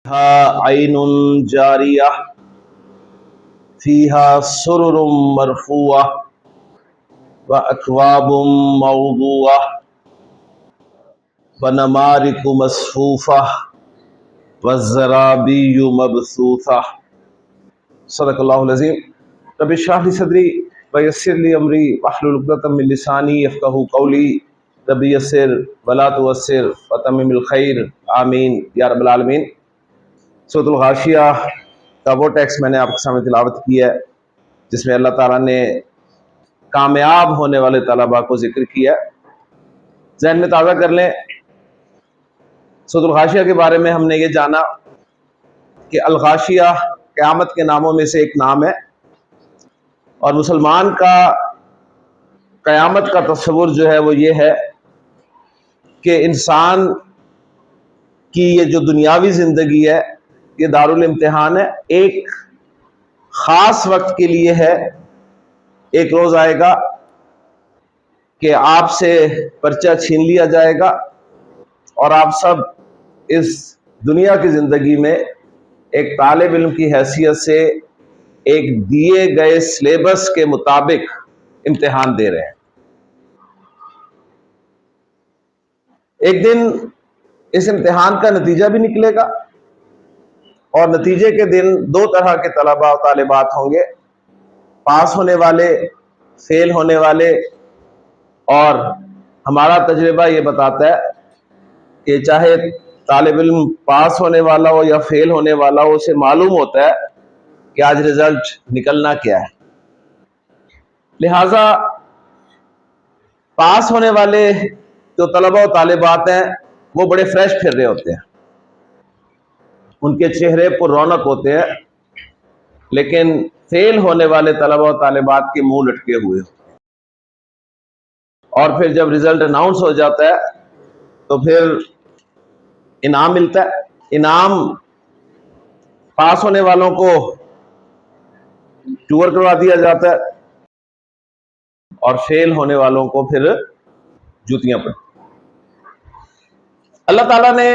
ऐनुन जारिया फीहा सुरुरुम मरफूआ व अकवाबुम मौदूआ व नमारिकु मसफूफा व ज़राबिय्यु मबसूसा। सदक़ल्लाहुल अज़ीम। रब्बि इश्रह ली सदरी व यस्सिर ली अमरी वहलुल उक़दतम मिन लिसानी यफ़क़हू क़ौली। रब्बि यस्सिर व ला तुअस्सिर व तम्मिमिल खैर आमीन या रब्बल आलमीन। सूरतुल गाशिया का वो टेक्स्ट मैंने आपके सामने तिलावत किया है जिसमें अल्लाह ताला ने कामयाब होने वाले तलबा को जिक्र किया। ज़हन में ताज़ा कर लें, सूरतुल गाशिया के बारे में हमने ये जाना कि अल गाशिया क़यामत के नामों में से एक नाम है और मुसलमान का क़यामत का तस्वुर जो है वो ये है कि इंसान की ये जो दुनियावी ज़िंदगी है ये दारुल इम्तिहान है। एक ख़ास वक्त के लिए है। एक रोज़ आएगा कि आपसे पर्चा छीन लिया जाएगा और आप सब इस दुनिया की ज़िंदगी में एक तालिब इल्म की हैसियत से एक दिए गए सिलेबस के मुताबिक इम्तिहान दे रहे हैं। एक दिन इस इम्तिहान का नतीजा भी निकलेगा और नतीजे के दिन दो तरह के तलबा और तालिबात होंगे, पास होने वाले, फेल होने वाले। और हमारा तजर्बा ये बताता है कि चाहे तालिब इल्म पास होने वाला हो या फेल होने वाला हो, उसे मालूम होता है कि आज रिजल्ट निकलना क्या है। लिहाजा पास होने वाले जो तलबा और तालिबात हैं वो बड़े फ्रेश फिर रहे होते हैं, उनके चेहरे पर रौनक होते हैं। लेकिन फेल होने वाले तलबा और तालिबात के मुंह लटके हुए होते हैं। और फिर जब रिजल्ट अनाउंस हो जाता है तो फिर इनाम मिलता है। इनाम पास होने वालों को टूर करवा दिया जाता है और फेल होने वालों को फिर जूतियां पड़ती। अल्लाह ताला ने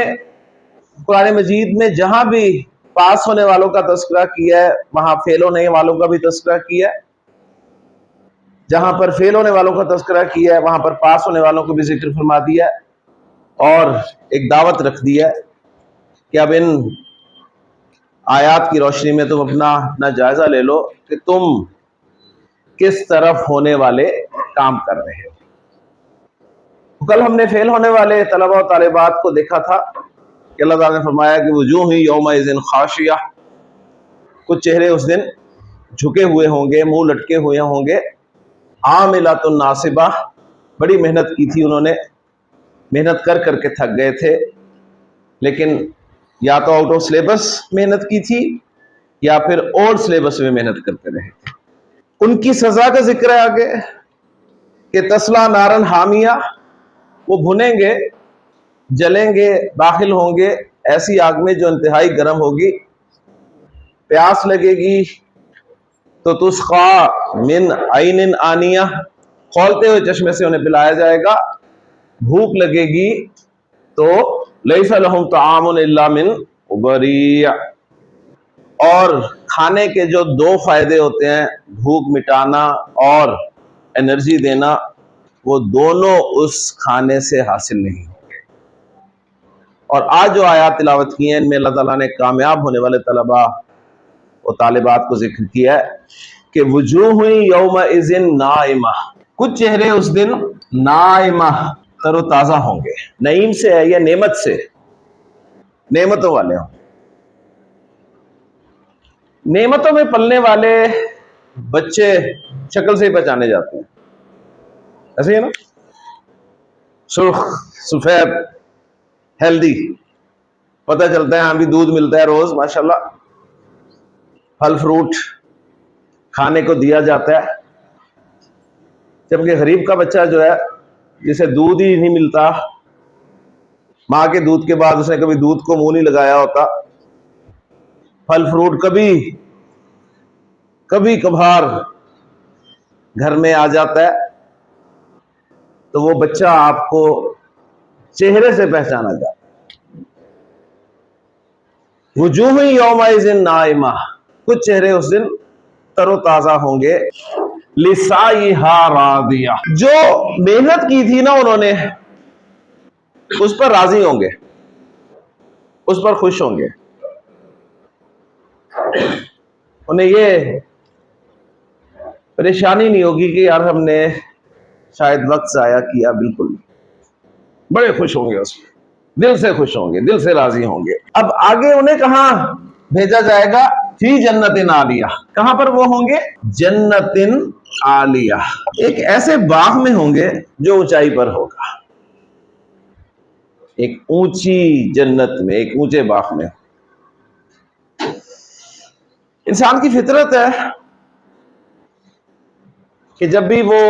कुरान मजीद में जहां भी पास होने वालों का तस्करा किया है वहां फेल होने वालों का भी तस्करा किया है। जहां पर फेल होने वालों का तस्करा किया है वहां पर पास होने वालों को भी जिक्र फरमा दिया है और एक दावत रख दी है कि अब इन आयात की रोशनी में तुम अपना जायजा ले लो कि तुम किस तरफ होने वाले काम कर रहे हो। कल हमने फेल होने वाले तलबा और तालिबात को देखा था कि अल्लाह ताला ने फरमाया कि वजूह यौमइज़िन खाशिया, कुछ चेहरे उस दिन झुके हुए होंगे, मुंह लटके हुए होंगे। आमिलातुन नासिबा, बड़ी मेहनत की थी उन्होंने, मेहनत कर करके थक गए थे, लेकिन या तो आउट ऑफ सिलेबस मेहनत की थी या फिर ओल्ड सिलेबस में मेहनत करते रहे थे। उनकी सजा का जिक्र है आगे कि तस्ला नारन हामिया, वो भुनेंगे, जलेंगे, दाखिल होंगे ऐसी आग में जो इंतहाई गर्म होगी। प्यास लगेगी तो तुस्का मिन आइनिन आनिया, खौलते हुए चश्मे से उन्हें पिलाया जाएगा। भूख लगेगी तो लैसा लहुम तआमुन इल्ला मिन उबरिया, और खाने के जो दो फायदे होते हैं, भूख मिटाना और एनर्जी देना, वो दोनों उस खाने से हासिल नहीं होंगे। और आज जो आयात तिलावत की हैं इनमें अल्लाह ताला ने कामयाब होने वाले तलबा और तालिबात को जिक्र किया है कि वजूह यौमइज़िन नाइमा, कुछ चेहरे उस दिन नाइमा, तरोताजा होंगे। नईम से है या नेमत से, नेमतों वाले हों। नेमतों में पलने वाले बच्चे शक्ल से ही पहचाने जाते हैं, ऐसे ही ना, सुर्ख, सफेद, हेल्दी, पता चलता है। हाँ भी दूध मिलता है रोज माशाल्लाह, फल फ्रूट खाने को दिया जाता है। जबकि गरीब का बच्चा जो है जिसे दूध ही नहीं मिलता, माँ के दूध के बाद उसने कभी दूध को मुंह नहीं लगाया होता, फल फ्रूट कभी कभार घर में आ जाता है, तो वो बच्चा आपको चेहरे से पहचाना जाता है। वुजूह यौमइज़िन नाइमा, कुछ चेहरे उस दिन तरोताजा होंगे। लिसाइहा रादिया, जो मेहनत की थी ना उन्होंने, उस पर राजी होंगे, उस पर खुश होंगे। उन्हें ये परेशानी नहीं होगी कि यार हमने शायद वक्त जाया किया, बिल्कुल बड़े खुश होंगे, उसमें दिल से खुश होंगे, दिल से राजी होंगे। अब आगे उन्हें कहां भेजा जाएगा? फी जन्नतिन आलिया, कहां पर वो होंगे? जन्नतिन आलिया, एक ऐसे बाग में होंगे जो ऊंचाई पर होगा, एक ऊंची जन्नत में, एक ऊंचे बाग में। इंसान की फितरत है कि जब भी वो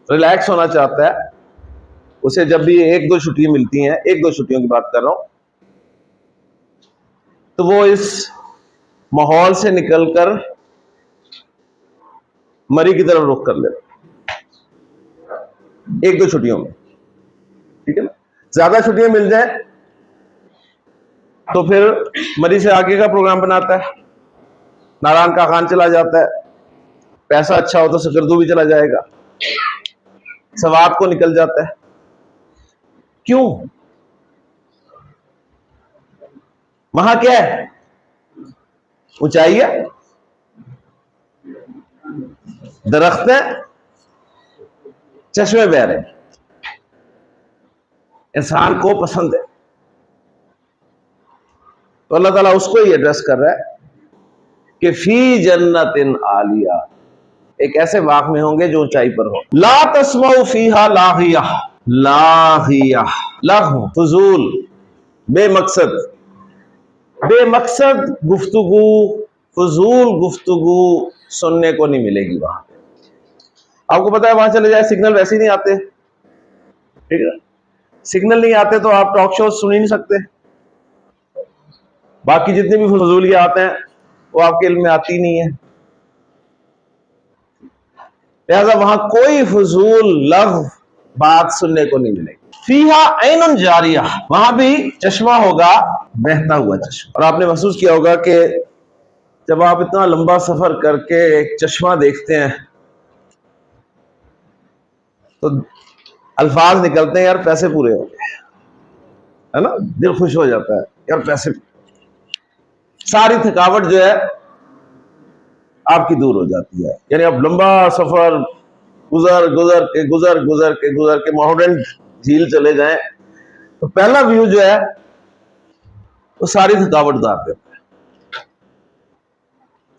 रिलैक्स होना चाहता है, उसे जब भी एक दो छुट्टियां मिलती हैं, एक दो छुट्टियों की बात कर रहा हूं, तो वो इस माहौल से निकलकर मरी की तरफ रुख कर लेता, एक दो छुट्टियों में, ठीक है ना। ज्यादा छुट्टियां मिल जाए तो फिर मरी से आगे का प्रोग्राम बनाता है, नारायण का खान चला जाता है, पैसा अच्छा हो तो सकरदू भी चला जाएगा, सवाब को निकल जाता है। क्यों? वहां क्या है? ऊंचाई है, दरख्त है, चश्मे बह रहे हैं, इंसान को पसंद है। तो अल्लाह ताला उसको ही एड्रेस कर रहा है कि फी जन्नतिन आलिया, एक ऐसे बाग में होंगे जो ऊंचाई पर हो। ला तस्माउ फीहा लागिया, लागिया लग़्व, फजूल, बेमकसद, बेमकसद गुफ्तगू, फजूल गुफ्तगू सुनने को नहीं मिलेगी वहां। आपको पता है वहां चले जाए सिग्नल वैसे ही नहीं आते, ठीक है, सिग्नल नहीं आते तो आप टॉक शो सुन ही नहीं सकते, बाकी जितने भी फजूलियां आते हैं वो आपके इल्म में आती नहीं है। लिहाजा वहां कोई फजूल लग़्व बात सुनने को नहीं मिलेगी। फीहा ऐनुन जारिया, वहां भी चश्मा होगा, बहता हुआ चश्मा। और आपने महसूस किया होगा कि जब आप इतना लंबा सफर करके एक चश्मा देखते हैं तो अल्फाज निकलते हैं, यार पैसे पूरे हो गए, है ना, दिल खुश हो जाता है, यार पैसे, सारी थकावट जो है आपकी दूर हो जाती है। यानी आप लंबा सफर गुजर गुजर के गुजर गुजर के गुजर के माउंटेन झील चले जाएं तो पहला व्यू जो है वो सारी थकावट उतार देता है।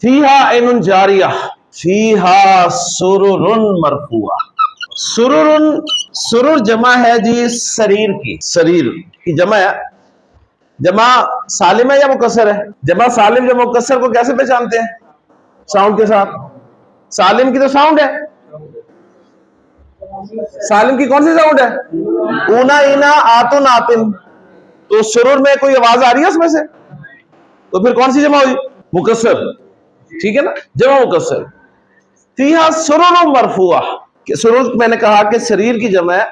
फीहा ऐनुन जारिया, फीहा सुरुरुन मरफूआ। सुरुरुन, सुरुर जमा है जी शरीर की, शरीर की जमा है। जमा सालिम है या मुकस्सर है? जमा सालिम या मुकस्सर को कैसे पहचानते हैं? साउंड के साथ। सालिम की तो साउंड है, सालिम की कौन सी साउंड है? ऊना इना आतुन आतिन। तो सुरूर में कोई आवाज आ रही है उसमें से, तो फिर कौन सी जमा हुई? मुकस्सर, ठीक है ना, जमा मुकस्सर। फीहा सुरुर मरफूआ, सुरूर मैंने कहा कि शरीर की जमा है,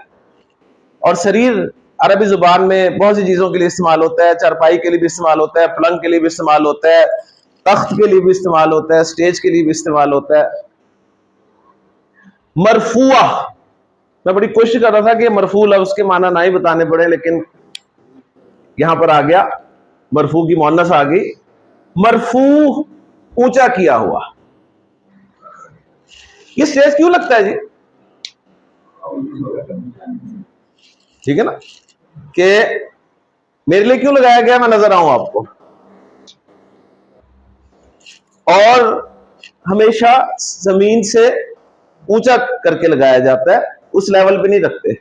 और शरीर अरबी जुबान में बहुत सी चीजों के लिए इस्तेमाल होता है, चारपाई के लिए भी इस्तेमाल होता है, पलंग के लिए भी इस्तेमाल होता है, तख्त के लिए भी इस्तेमाल होता है, स्टेज के लिए भी इस्तेमाल होता है। मरफूआ, मैं बड़ी कोशिश कर रहा था कि मरफू लफ्ज के माना ना ही बताने पड़े, लेकिन यहां पर आ गया, मरफू की मुअन्नस आ गई। मरफू, ऊंचा किया हुआ। ये स्टेज क्यों लगता है जी? ठीक है ना, कि मेरे लिए क्यों लगाया गया, मैं नजर आऊं आपको। और हमेशा जमीन से ऊंचा करके लगाया जाता है, उस लेवल पे नहीं रखते।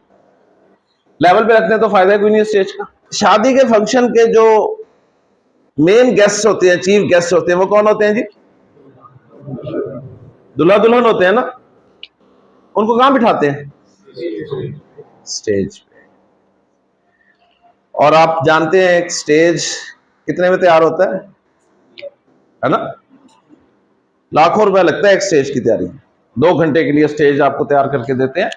लेवल पे रखते हैं तो फायदा कोई नहीं स्टेज का। शादी के फंक्शन के जो मेन गेस्ट होते हैं, चीफ गेस्ट होते हैं, वो कौन होते हैं जी? दुल्हा दुल्हन होते हैं ना। उनको कहां बिठाते हैं? स्टेज पे। और आप जानते हैं एक स्टेज कितने में तैयार होता है ना? लाखों रुपया लगता है एक स्टेज की तैयारी। 2 घंटे के लिए स्टेज आपको तैयार करके देते हैं।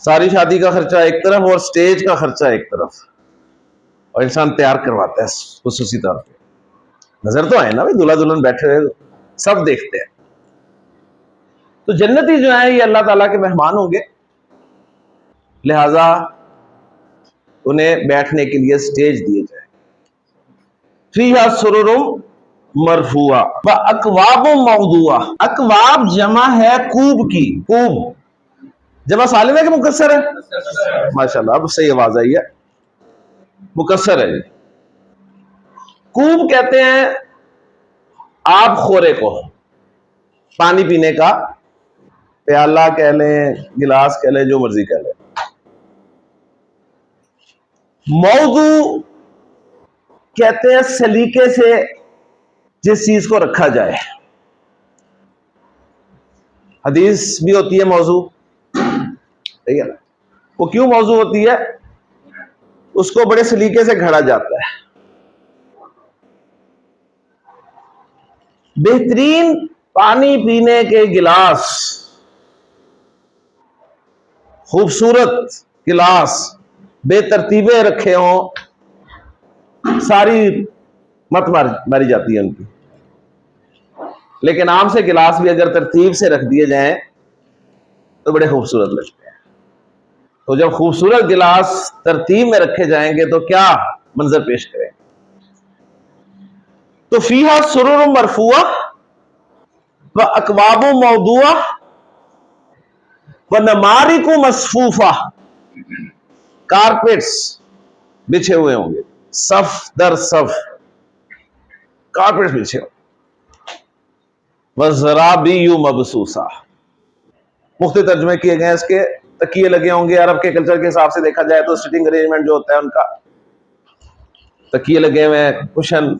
सारी शादी का खर्चा एक तरफ और स्टेज का खर्चा एक तरफ। और इंसान तैयार करवाता है खुसूसी तौर पे। नजर तो आए ना भाई, दूल्हा दुल्हन बैठे हुए सब देखते हैं। तो जन्नती जो है ये अल्लाह ताला के मेहमान होंगे, लिहाजा उन्हें बैठने के लिए स्टेज दिए जाए। फीहा सुरुरुम मरफुआ व अकवाब मौदुआ। अकवाब जमा है कूब की। कूब जमा सालिम है कि मुकस्सर है? माशाल्लाह, अब सही आवाज आई है, मुकस्सर है। कूब कहते हैं आब खोरे को, पानी पीने का प्याला कह लें, गिलास कह लें, जो मर्जी कह लें। मौजू कहते हैं सलीके से जिस चीज को रखा जाए। हदीस भी होती है मौजू, ठीक है ना? वो क्यों मौजू होती है? उसको बड़े सलीके से घड़ा जाता है। बेहतरीन पानी पीने के गिलास, खूबसूरत गिलास बेतरतीबे रखे हों, सारी मत मारी जाती है उनकी। लेकिन आम से गिलास भी अगर तरतीब से रख दिए जाएं तो बड़े खूबसूरत लगते हैं। तो जब खूबसूरत गिलास तरतीब में रखे जाएंगे तो क्या मंजर पेश करें। तो फीहा सुरुर मरफुआ व अकवाब मौदुआ व नमारिकु मसफूफा। कारपेट्स बिछे हुए होंगे, सफ दर सफ कारपेट्स बिछे होंगे। व ज़राबीयु मबसूसा, मुख्तलिफ तर्जुमे किए गए इसके। तकिए लगे होंगे, अरब के कल्चर के हिसाब से देखा जाए तो सिटिंग अरेंजमेंट जो होता है उनका, तकिए लगे हुए हैं, कुशन।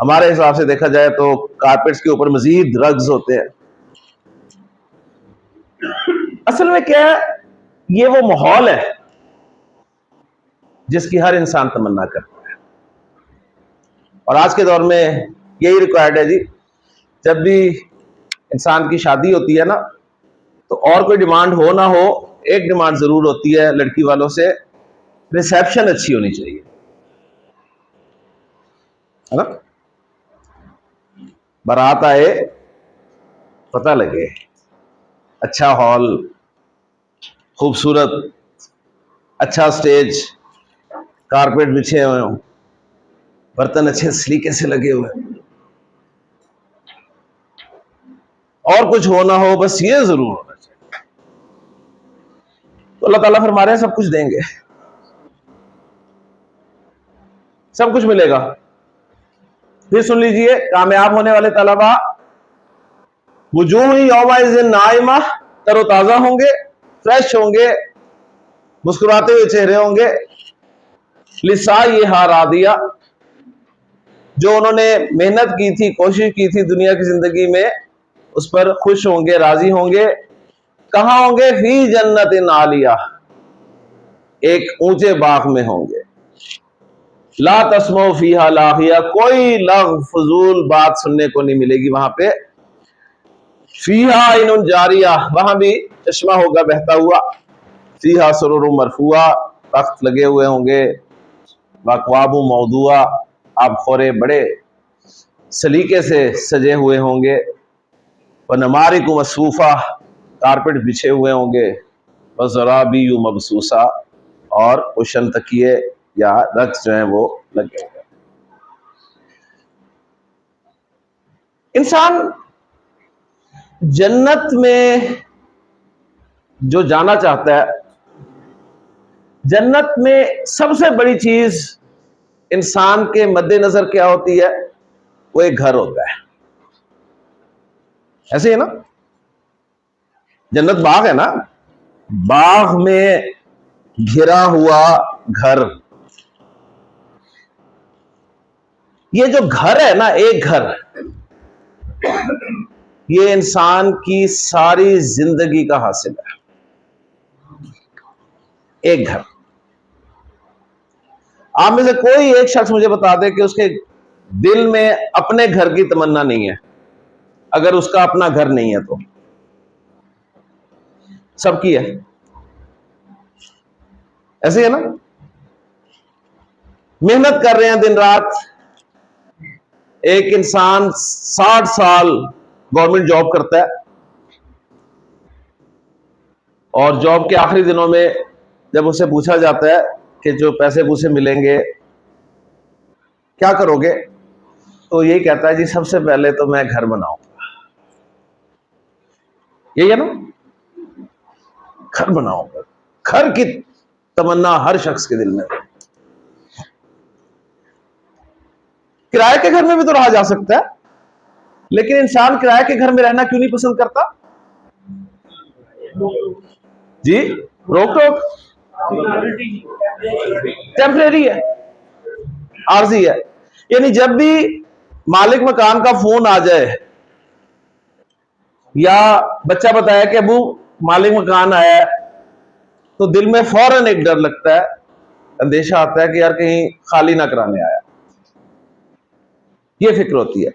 हमारे हिसाब से देखा जाए तो कारपेट्स के ऊपर मजीद रग्स होते हैं। असल में क्या है, ये वो माहौल है जिसकी हर इंसान तमन्ना करता है, और आज के दौर में यही रिक्वायर्ड है जी। जब भी इंसान की शादी होती है ना, तो और कोई डिमांड हो ना हो, एक डिमांड जरूर होती है लड़की वालों से, रिसेप्शन अच्छी होनी चाहिए, है ना? बारात आए, पता लगे, अच्छा हॉल, खूबसूरत, अच्छा स्टेज, कारपेट बिछे हुए हों, बर्तन अच्छे सलीके से लगे हुए, और कुछ हो ना हो, बस ये जरूर होना चाहिए। तो अल्लाह ताला फरमा रहे हैं सब कुछ देंगे, सब कुछ मिलेगा। फिर सुन लीजिए, कामयाब होने वाले तलबा, वुजूह यौमाइज़िन नाइमा, तरोताजा होंगे, फ्रेश होंगे, मुस्कुराते हुए चेहरे होंगे। लिसाइहा रादिया, जो उन्होंने मेहनत की थी, कोशिश की थी दुनिया की जिंदगी में, उस पर खुश होंगे, राजी होंगे। कहां होंगे? फी जन्नतिन आलिया, एक ऊंचे बाग में होंगे। ला तस्मो फीहा लाहिया, कोई लग फजूल बात सुनने को नहीं मिलेगी वहां पे। फीहा इनुन जारिया, वहां भी चश्मा होगा बहता हुआ। फीहा सुरुर मरफुआ, तख्त लगे हुए होंगे। वक्वाबु मौदुआ, आप खोरे बड़े सलीके से सजे हुए होंगे। व नमारिकु मसफूफा, कारपेट बिछे हुए होंगे। व ज़राबीयु मबसूसा, और कुशन तकिए या रक्स जो है वो लगे हुए। इंसान जन्नत में जो जाना चाहता है, जन्नत में सबसे बड़ी चीज इंसान के मद्देनजर क्या होती है? वो एक घर होता है। ऐसे है ना, जन्नत बाग है ना, बाग में घिरा हुआ घर। ये जो घर है ना, एक घर, ये इंसान की सारी जिंदगी का हासिल है। एक घर। आप में से कोई एक शख्स मुझे बता दे कि उसके दिल में अपने घर की तमन्ना नहीं है, अगर उसका अपना घर नहीं है तो। सबकी है, ऐसे है ना? मेहनत कर रहे हैं दिन रात। एक इंसान 60 साल गवर्नमेंट जॉब करता है और जॉब के आखिरी दिनों में जब उससे पूछा जाता है कि जो पैसे पूसे मिलेंगे क्या करोगे, तो यही कहता है जी सबसे पहले तो मैं घर बनाऊंगा। यही है ना, घर बनाऊंगा। घर की तमन्ना हर शख्स के दिल में। किराए के घर में भी तो रहा जा सकता है, लेकिन इंसान किराए के घर में रहना क्यों नहीं पसंद करता जी? रोक टोक, टेम्परेरी है, आरजी है। यानी जब भी मालिक मकान का फोन आ जाए या बच्चा बताया कि अबू मालिक मकान आया है, तो दिल में फौरन एक डर लगता है, अंदेशा आता है कि यार कहीं खाली ना कराने आया। ये फिक्र होती है।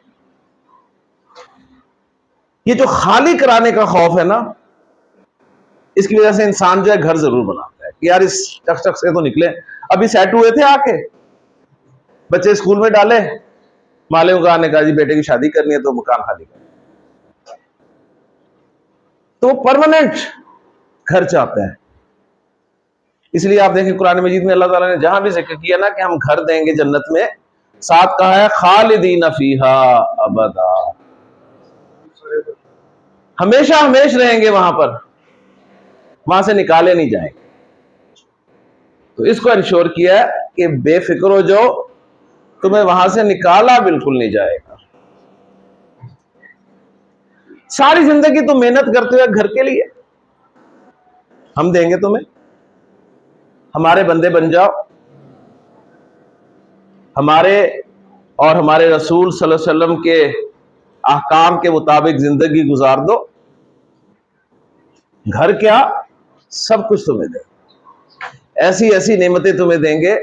ये जो खाली कराने का खौफ है ना, इसकी वजह से इंसान जो है घर जरूर बनाता है कि यार इस शख्स से तो निकले। अभी सेट हुए थे आके, बच्चे स्कूल में डाले, मालिक मकान ने कहा जी बेटे की शादी करनी है तो मकान खाली कर, तो परमानेंट घर चाहते हैं। इसलिए आप देखें कुरान मजीद में अल्लाह ताला ने जहां भी जिक्र किया ना कि हम घर देंगे जन्नत में, साथ कहा है खालिदीन फीहा अबदा, हमेशा हमेश रहेंगे वहां पर, वहां से निकाले नहीं जाएंगे। तो इसको इंश्योर किया है कि बेफिक्र हो जाओ, तुम्हें वहां से निकाला बिल्कुल नहीं जाएगा। सारी जिंदगी तुम मेहनत करते हुए घर के लिए, हम देंगे तुम्हें, हमारे बंदे बन जाओ, हमारे और हमारे रसूल सल्लल्लाहु अलैहि वसल्लम के अहकाम के मुताबिक जिंदगी गुजार दो। घर क्या, सब कुछ तुम्हें देंगे, ऐसी ऐसी नेमतें तुम्हें देंगे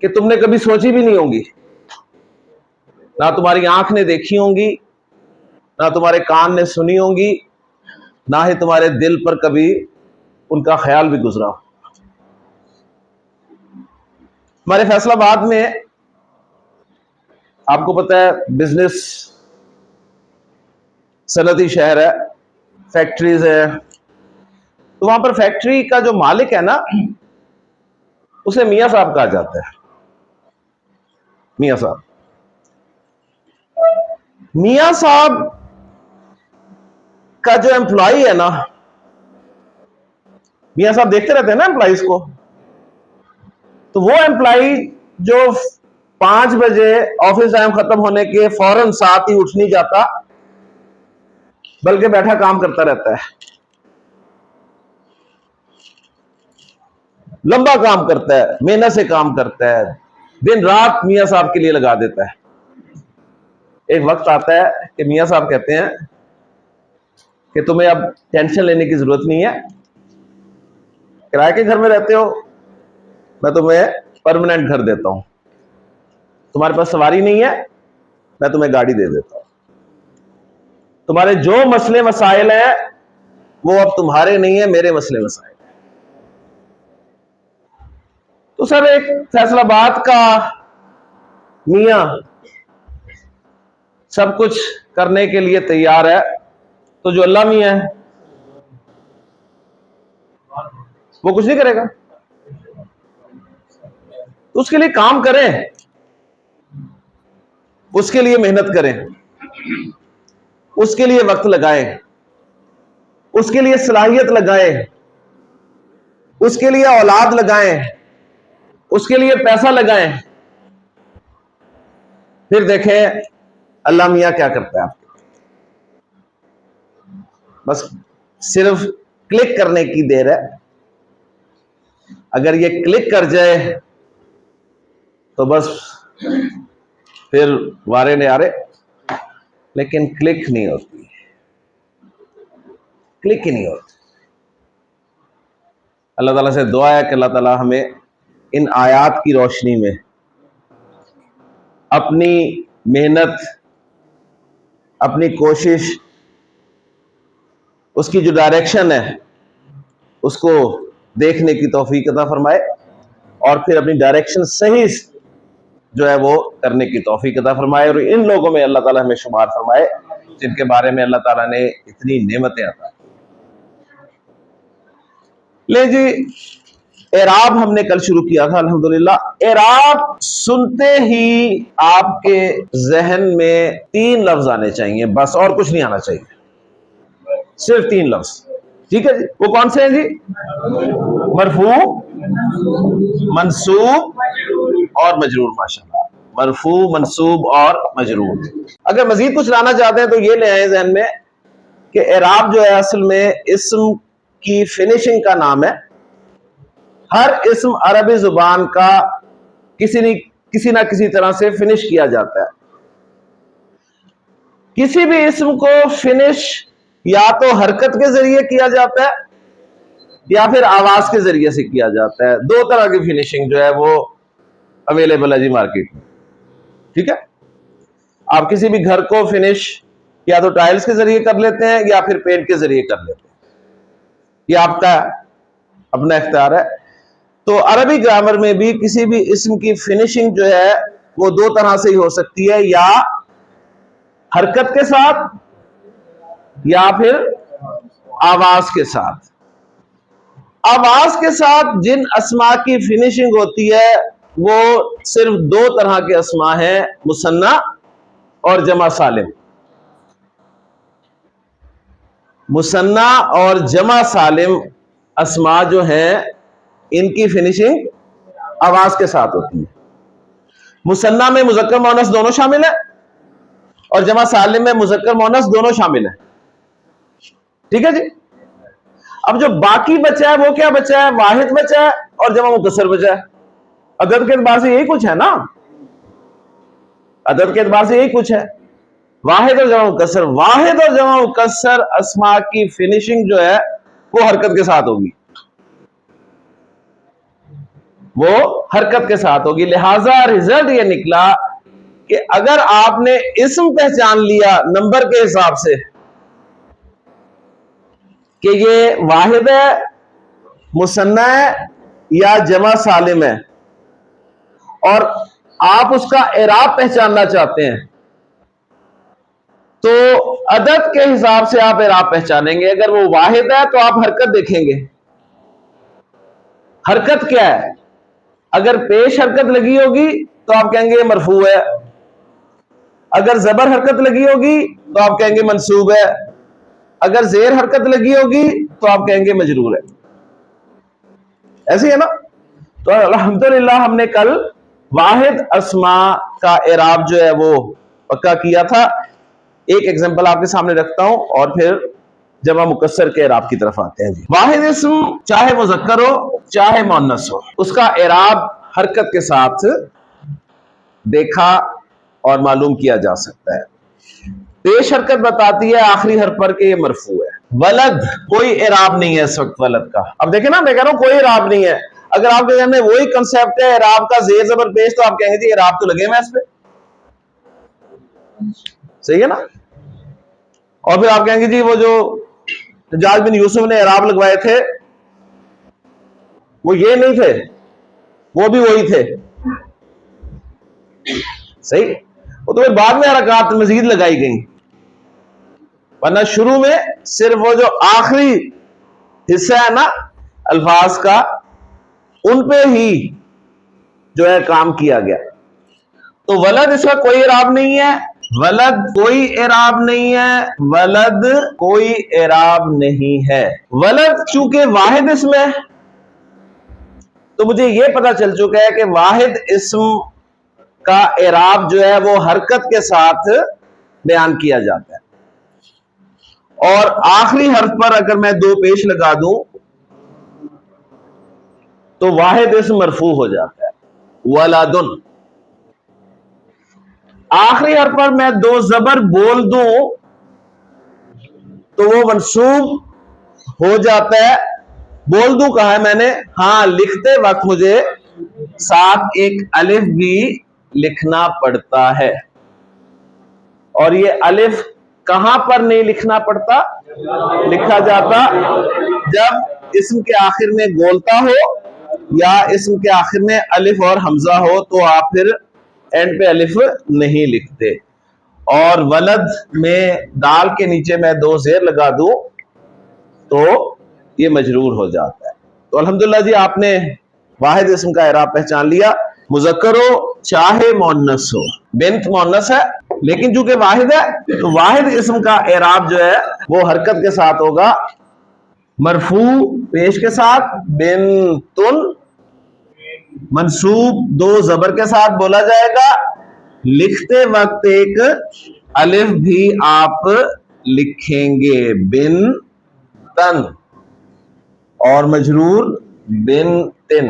कि तुमने कभी सोची भी नहीं होंगी, ना तुम्हारी आंख ने देखी होंगी, ना तुम्हारे कान ने सुनी होंगी, ना ही तुम्हारे दिल पर कभी उनका ख्याल भी गुजरा हो। हमारे फैसलाबाद में आपको पता है बिजनेस सनती शहर है, फैक्ट्रीज है। तो वहां पर फैक्ट्री का जो मालिक है ना, उसे मियां साहब कहा जाता है। मियां साहब, मियां साहब का जो एम्प्लॉई है ना, मियां साहब देखते रहते हैं ना एम्प्लॉइज को, तो वो एम्प्लॉई जो 5 बजे ऑफिस टाइम खत्म होने के फौरन साथ ही उठ नहीं जाता, बल्कि बैठा काम करता रहता है, लंबा काम करता है, मेहनत से काम करता है, दिन रात मियां साहब के लिए लगा देता है। एक वक्त आता है कि मियां साहब कहते हैं कि तुम्हें अब टेंशन लेने की जरूरत नहीं है, किराए के घर में रहते हो, मैं तुम्हें परमानेंट घर देता हूं, तुम्हारे पास सवारी नहीं है, मैं तुम्हें गाड़ी दे देता हूं, तुम्हारे जो मसले मसाइल हैं वो अब तुम्हारे नहीं है, मेरे मसले मसाइल। तो सर एक फैसलाबाद का मियां सब कुछ करने के लिए तैयार है, तो जो अल्लाह मियां है वो कुछ नहीं करेगा? तो उसके लिए काम करें, उसके लिए मेहनत करें, उसके लिए वक्त लगाएं, उसके लिए सलाहियत लगाएं, उसके लिए औलाद लगाएं, उसके लिए पैसा लगाएं, फिर देखें अल्लाह मियां क्या करता है आपके। बस सिर्फ क्लिक करने की देर है। अगर ये क्लिक कर जाए तो बस फिर वारे ने आरे, लेकिन क्लिक नहीं होती, क्लिक ही नहीं होती। अल्लाह ताला से दुआ है कि अल्लाह ताला हमें इन आयात की रोशनी में अपनी मेहनत, अपनी कोशिश, उसकी जो डायरेक्शन है उसको देखने की तौफीक अता फरमाए। और फिर अपनी डायरेक्शन सही जो है वो करने की तौफीक अता फरमाए, और इन लोगों में अल्लाह ताला हमें शुमार फरमाए जिनके बारे में अल्लाह ताला ने इतनी नेमतें अता। ले जी, एराब हमने कल शुरू किया था अल्हम्दुलिल्लाह। एराब सुनते ही आपके जहन में 3 लफ्ज आने चाहिए बस, और कुछ नहीं आना चाहिए, सिर्फ 3 लफ्ज। ठीक है जी, वो कौन से हैं जी? मरफू, मंसूब और मजरूर। माशाल्लाह, मरफू, मंसूब और मजरूर। अगर मजीद कुछ लाना चाहते हैं तो ये ले आए जहन में कि एराब जो है असल में इस्म की फिनिशिंग का नाम है। हर इस्म अरबी जुबान का किसी ना किसी तरह से फिनिश किया जाता है। किसी भी इस्म को फिनिश या तो हरकत के जरिए किया जाता है या फिर आवाज के जरिए से किया जाता है। 2 तरह की फिनिशिंग जो है वो अवेलेबल है जी मार्केट में। ठीक है, आप किसी भी घर को फिनिश या तो टाइल्स के जरिए कर लेते हैं या फिर पेंट के जरिए कर लेते हैं, ये आपका अपना इख्तियार है। तो अरबी ग्रामर में भी किसी भी इस्म की फिनिशिंग जो है वो 2 तरह से ही हो सकती है, या हरकत के साथ या फिर आवाज के साथ। आवाज के साथ जिन अस्मा की फिनिशिंग होती है वो सिर्फ 2 तरह के अस्मा हैं, मुसन्ना और जमा सालिम। मुसन्ना और जमा सालिम अस्मा जो हैं इनकी फिनिशिंग आवाज के साथ होती है। मुसन्ना में मुज़क्कर मुअन्नस दोनों शामिल है और जमा सालिम में मुज़क्कर मुअन्नस दोनों शामिल है। ठीक है जी। अब जो बाकी बचा है वो क्या बचा है? वाहिद बचा है और जमा मुकस्सर बचा है। अदद के एतबार से यही कुछ है ना, अदद के एतबार से यही कुछ है, वाहिद और जमा मुकस्सर। वाहिद और जमा मुकस्सर अस्मा की फिनिशिंग जो है वो हरकत के साथ होगी, वो हरकत के साथ होगी। लिहाजा रिजल्ट ये निकला कि अगर आपने इस्म पहचान लिया नंबर के हिसाब से कि ये वाहिद है, मुसन्ना है या जमा सालिम है, और आप उसका एराब पहचानना चाहते हैं तो अदद के हिसाब से आप एराब पहचानेंगे। अगर वो वाहिद है तो आप हरकत देखेंगे। हरकत क्या है? अगर पेश हरकत लगी होगी तो आप कहेंगे मरफू है, अगर जबर हरकत लगी होगी तो आप कहेंगे मंसूब है, अगर जेर हरकत लगी होगी तो आप कहेंगे मजरूर है। ऐसे है ना। तो अल्हम्दुलिल्लाह हमने कल वाहिद अस्मा का एराब जो है वो पक्का किया था। एक एग्जांपल आपके सामने रखता हूं और फिर जमा मुकस्सर के एराब की तरफ आते हैं जी। वाहिद इस्म चाहे मुज़क्कर हो चाहे मुअन्नस हो, उसका एराब हरकत के साथ देखा और मालूम किया जा सकता है। पेश हरकत बताती है आखिरी हर्फ पर के ये मरफू है। वलद, कोई एराब नहीं है इस वक्त वलद का। अब देखे ना, मैं कह रहा हूं कोई एराब नहीं है। अगर आपके जहन में वही कंसेप्ट है एराब का, जेर जबर पेश, तो आप कहेंगे जी एराब तो लगे हुए इस पे, सही है ना। और फिर आप कहेंगे जी वो जो हज्जाज बिन यूसुफ ने एराब लगवाए थे वो ये नहीं थे, वो भी वही थे, सही। वो तो फिर बाद में हरकत मजीद लगाई गई, वरना शुरू में सिर्फ वो जो आखिरी हिस्सा है ना अल्फाज का, उन पे ही जो है काम किया गया। तो वलद इसका कोई एराब नहीं है, वलद कोई एराब नहीं है, वलद कोई एराब नहीं है। वलद चूंकि वाहिद इसम है तो मुझे यह पता चल चुका है कि वाहिद इस्म का एराब जो है वो हरकत के साथ बयान किया जाता है, और आखिरी हर्फ पर अगर मैं 2 पेश लगा दूं तो वाहिद इस्म मरफू हो जाता है। वलादुन, आखिरी हर्फ पर मैं 2 जबर बोल दूं तो वो मंसूब हो जाता है। बोल दूं कहा है मैंने? हाँ, लिखते वक्त मुझे साथ एक अलिफ भी लिखना पड़ता है, और ये अलिफ कहां पर नहीं लिखना पड़ता, लिखा जाता जब इस्म के आखिर में गोलता हो या इसम के आखिर में अलिफ और हमजा हो तो आप फिर एंड पे अलिफ नहीं लिखते। और वलद में दाल के नीचे मैं 2 ज़ेर लगा दूं तो ये मजरूर हो जाता है। तो अल्हम्दुलिल्लाह जी, आपने वाहिद इसम का एराब पहचान लिया। मुज़क्कर हो चाहे मोन्नस हो, बिन्त मोन्नस है लेकिन चूंकि वाहिद है तो वाहिद इसम का एराब जो है वो हरकत के साथ होगा, मरफू पेश के साथ, बिन्तुन मंसूब 2 ज़बर के साथ बोला जाएगा। लिखते वक्त एक अलिफ भी आप लिखेंगे, बिन तन, और मजरूर बिन तिन।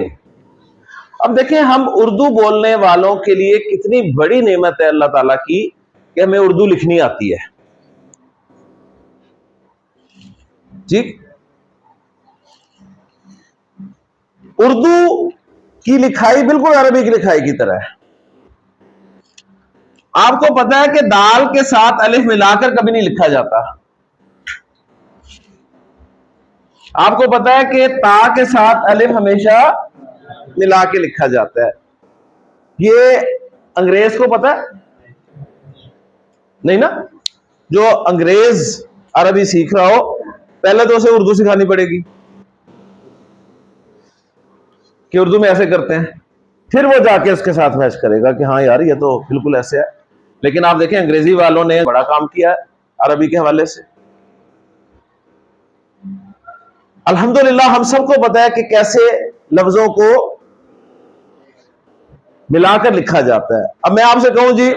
अब देखें, हम उर्दू बोलने वालों के लिए कितनी बड़ी नेमत है अल्लाह ताला की कि हमें उर्दू लिखनी आती है। ठीक, उर्दू की लिखाई बिल्कुल अरबी की लिखाई की तरह है। आपको पता है कि दाल के साथ अलिफ मिलाकर कभी नहीं लिखा जाता। आपको पता है कि ता के साथ अलिफ हमेशा मिला के लिखा जाता है। ये अंग्रेज को पता है? नहीं ना। जो अंग्रेज अरबी सीख रहा हो पहले तो उसे उर्दू सिखानी पड़ेगी कि उर्दू में ऐसे करते हैं, फिर वो जाके उसके साथ मैच करेगा कि हाँ यार ये तो बिल्कुल ऐसे है। लेकिन आप देखें, अंग्रेजी वालों ने बड़ा काम किया है अरबी के हवाले से। अल्हम्दुलिल्लाह हम सबको पता है कि कैसे लफ्जों को मिलाकर लिखा जाता है। अब मैं आपसे कहूं जी,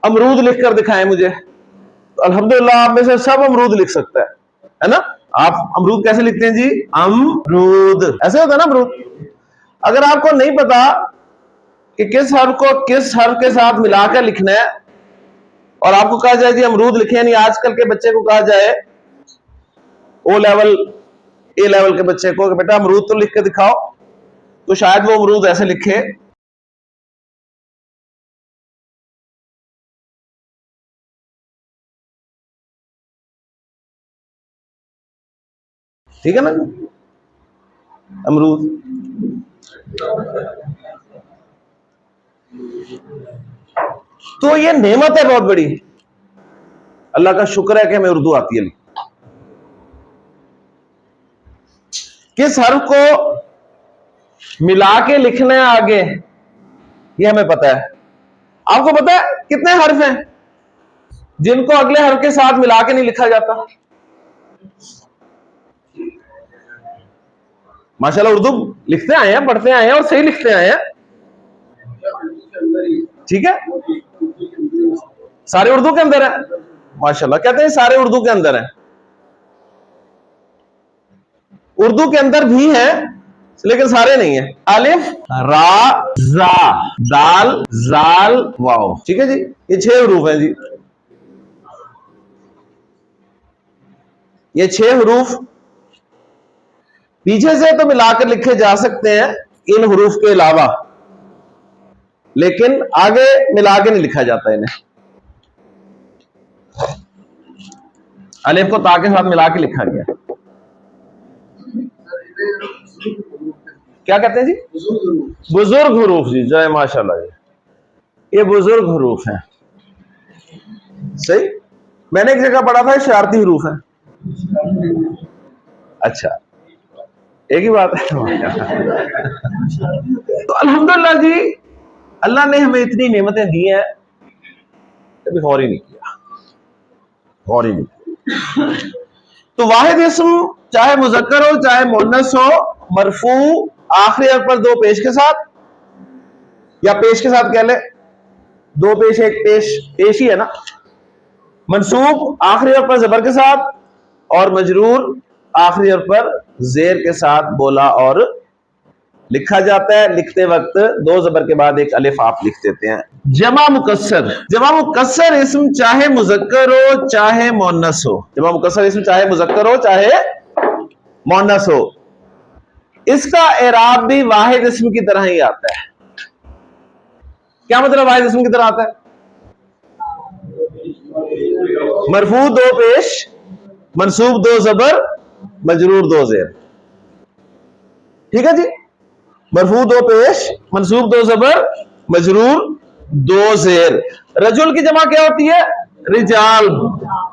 अमरूद लिखकर दिखाएं मुझे, तो अल्हम्दुलिल्लाह आप में से सब अमरूद लिख सकता है ना। आप अमरूद कैसे लिखते हैं जी? अमरूद, ऐसे होता है ना अमरूद। अगर आपको नहीं पता कि किस हर्फ को किस हर्फ के साथ मिलाकर लिखना है और आपको कहा जाए जी अमरूद लिखे, यानी आजकल के बच्चे को कहा जाए, ओ लेवल ए लेवल के बच्चे को, कि बेटा अमरूद तो लिख के दिखाओ, तो शायद वो अमरूद ऐसे लिखे। ठीक है ना, अमरूद। तो ये नेमत है बहुत बड़ी, अल्लाह का शुक्र है कि हमें उर्दू आती है। किस हर्फ को मिला के लिखना है आगे, ये हमें पता है। आपको पता है कितने हर्फ हैं जिनको अगले हर्फ के साथ मिला के नहीं लिखा जाता? माशाल्लाह उर्दू लिखते आए हैं, पढ़ते आए हैं और सही लिखते आए हैं। ठीक है, सारे उर्दू के अंदर है माशाल्लाह। कहते हैं सारे उर्दू के अंदर है। उर्दू के अंदर भी है लेकिन सारे नहीं है। अलिफ, रा, जा, दाल, जाल, वाव। ठीक है जी, ये 6 हरूफ हैं जी। ये 6 हरूफ पीछे से तो मिलाकर लिखे जा सकते हैं इन हरूफ के अलावा, लेकिन आगे मिला के नहीं लिखा जाता इन्हें। अलिफ को ता के साथ मिला के लिखा गया। क्या कहते हैं जी? बुजुर्ग हरूफ जी, जय माशाल्लाह जी, ये बुजुर्ग हरूफ हैं। सही, मैंने एक जगह पढ़ा था शरारती हरूफ है। अच्छा, एक ही बात है। तो अल्हम्दुलिल्लाह जी, अल्लाह ने हमें इतनी नेमतें दी हैं, कभी गौर ही नहीं किया, गौर ही नहीं किया। तो वाहिद इस्म चाहे मुज़क्कर हो चाहे मुन्नस हो, मरफू आखिरी हर्फ पर 2 पेश के साथ, या पेश के साथ कह ले, 2 पेश, एक पेश, पेश ही है ना। मंसूब आखिरी हर्फ पर जबर के साथ, और मजरूर आखिरी हर्फ पर जेर के साथ बोला और लिखा जाता है। लिखते वक्त 2 जबर के बाद एक अलिफ आप लिख देते हैं। जमा मुकस्सर, जमा मुकस्सर इस्म चाहे मुज़क्कर हो चाहे मुन्नस हो, जमा मुकस्सर इस्म चाहे मुज़क्कर हो चाहे मुन्नस हो, इसका एराब भी वाहिद इस्म की तरह ही आता है। क्या मतलब वाहिद इस्म की तरह आता है? मरफू 2 पेश, मंसूब 2 जबर, मजरूर 2 जेर। ठीक है जी। मरफू दो पेश, मंसूब दो जबर, मजरूर दो जेर। रजुल की जमा क्या होती है? रिजाल।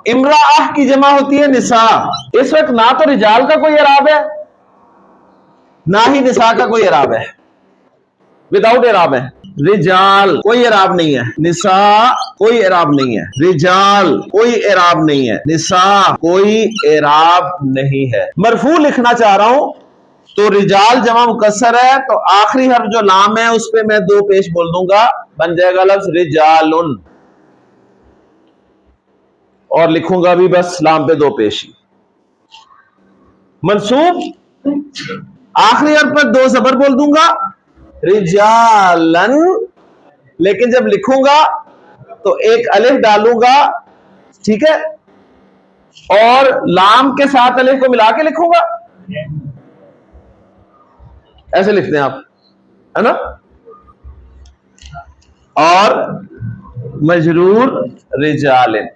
इमराह की जमा होती है निसा। इस वक्त ना तो रिजाल का कोई इराब है, ना ही निसा का कोई इराब है, विदाउट इराब है। रिजाल कोई इराब नहीं है, निसा कोई इराब नहीं है, रिजाल कोई इराब नहीं है, निसा कोई इराब नहीं है। मरफू लिखना चाह रहा हूं तो रिजाल जमा मुकस्सर है, तो आखिरी हर्फ जो लाम है उस पे मैं दो पेश बोल दूंगा, बन जाएगा लफ्ज रिजालुन, और लिखूंगा भी बस लाम पे दो पेशी। मंसूब आखिरी हर्फ पर दो जबर बोल दूंगा, रिजालन, लेकिन जब लिखूंगा तो एक अलिफ डालूंगा, ठीक है, और लाम के साथ अलिफ को मिला के लिखूंगा। ऐसे लिखते हैं आप, है ना। और मजरूर रिजालिन।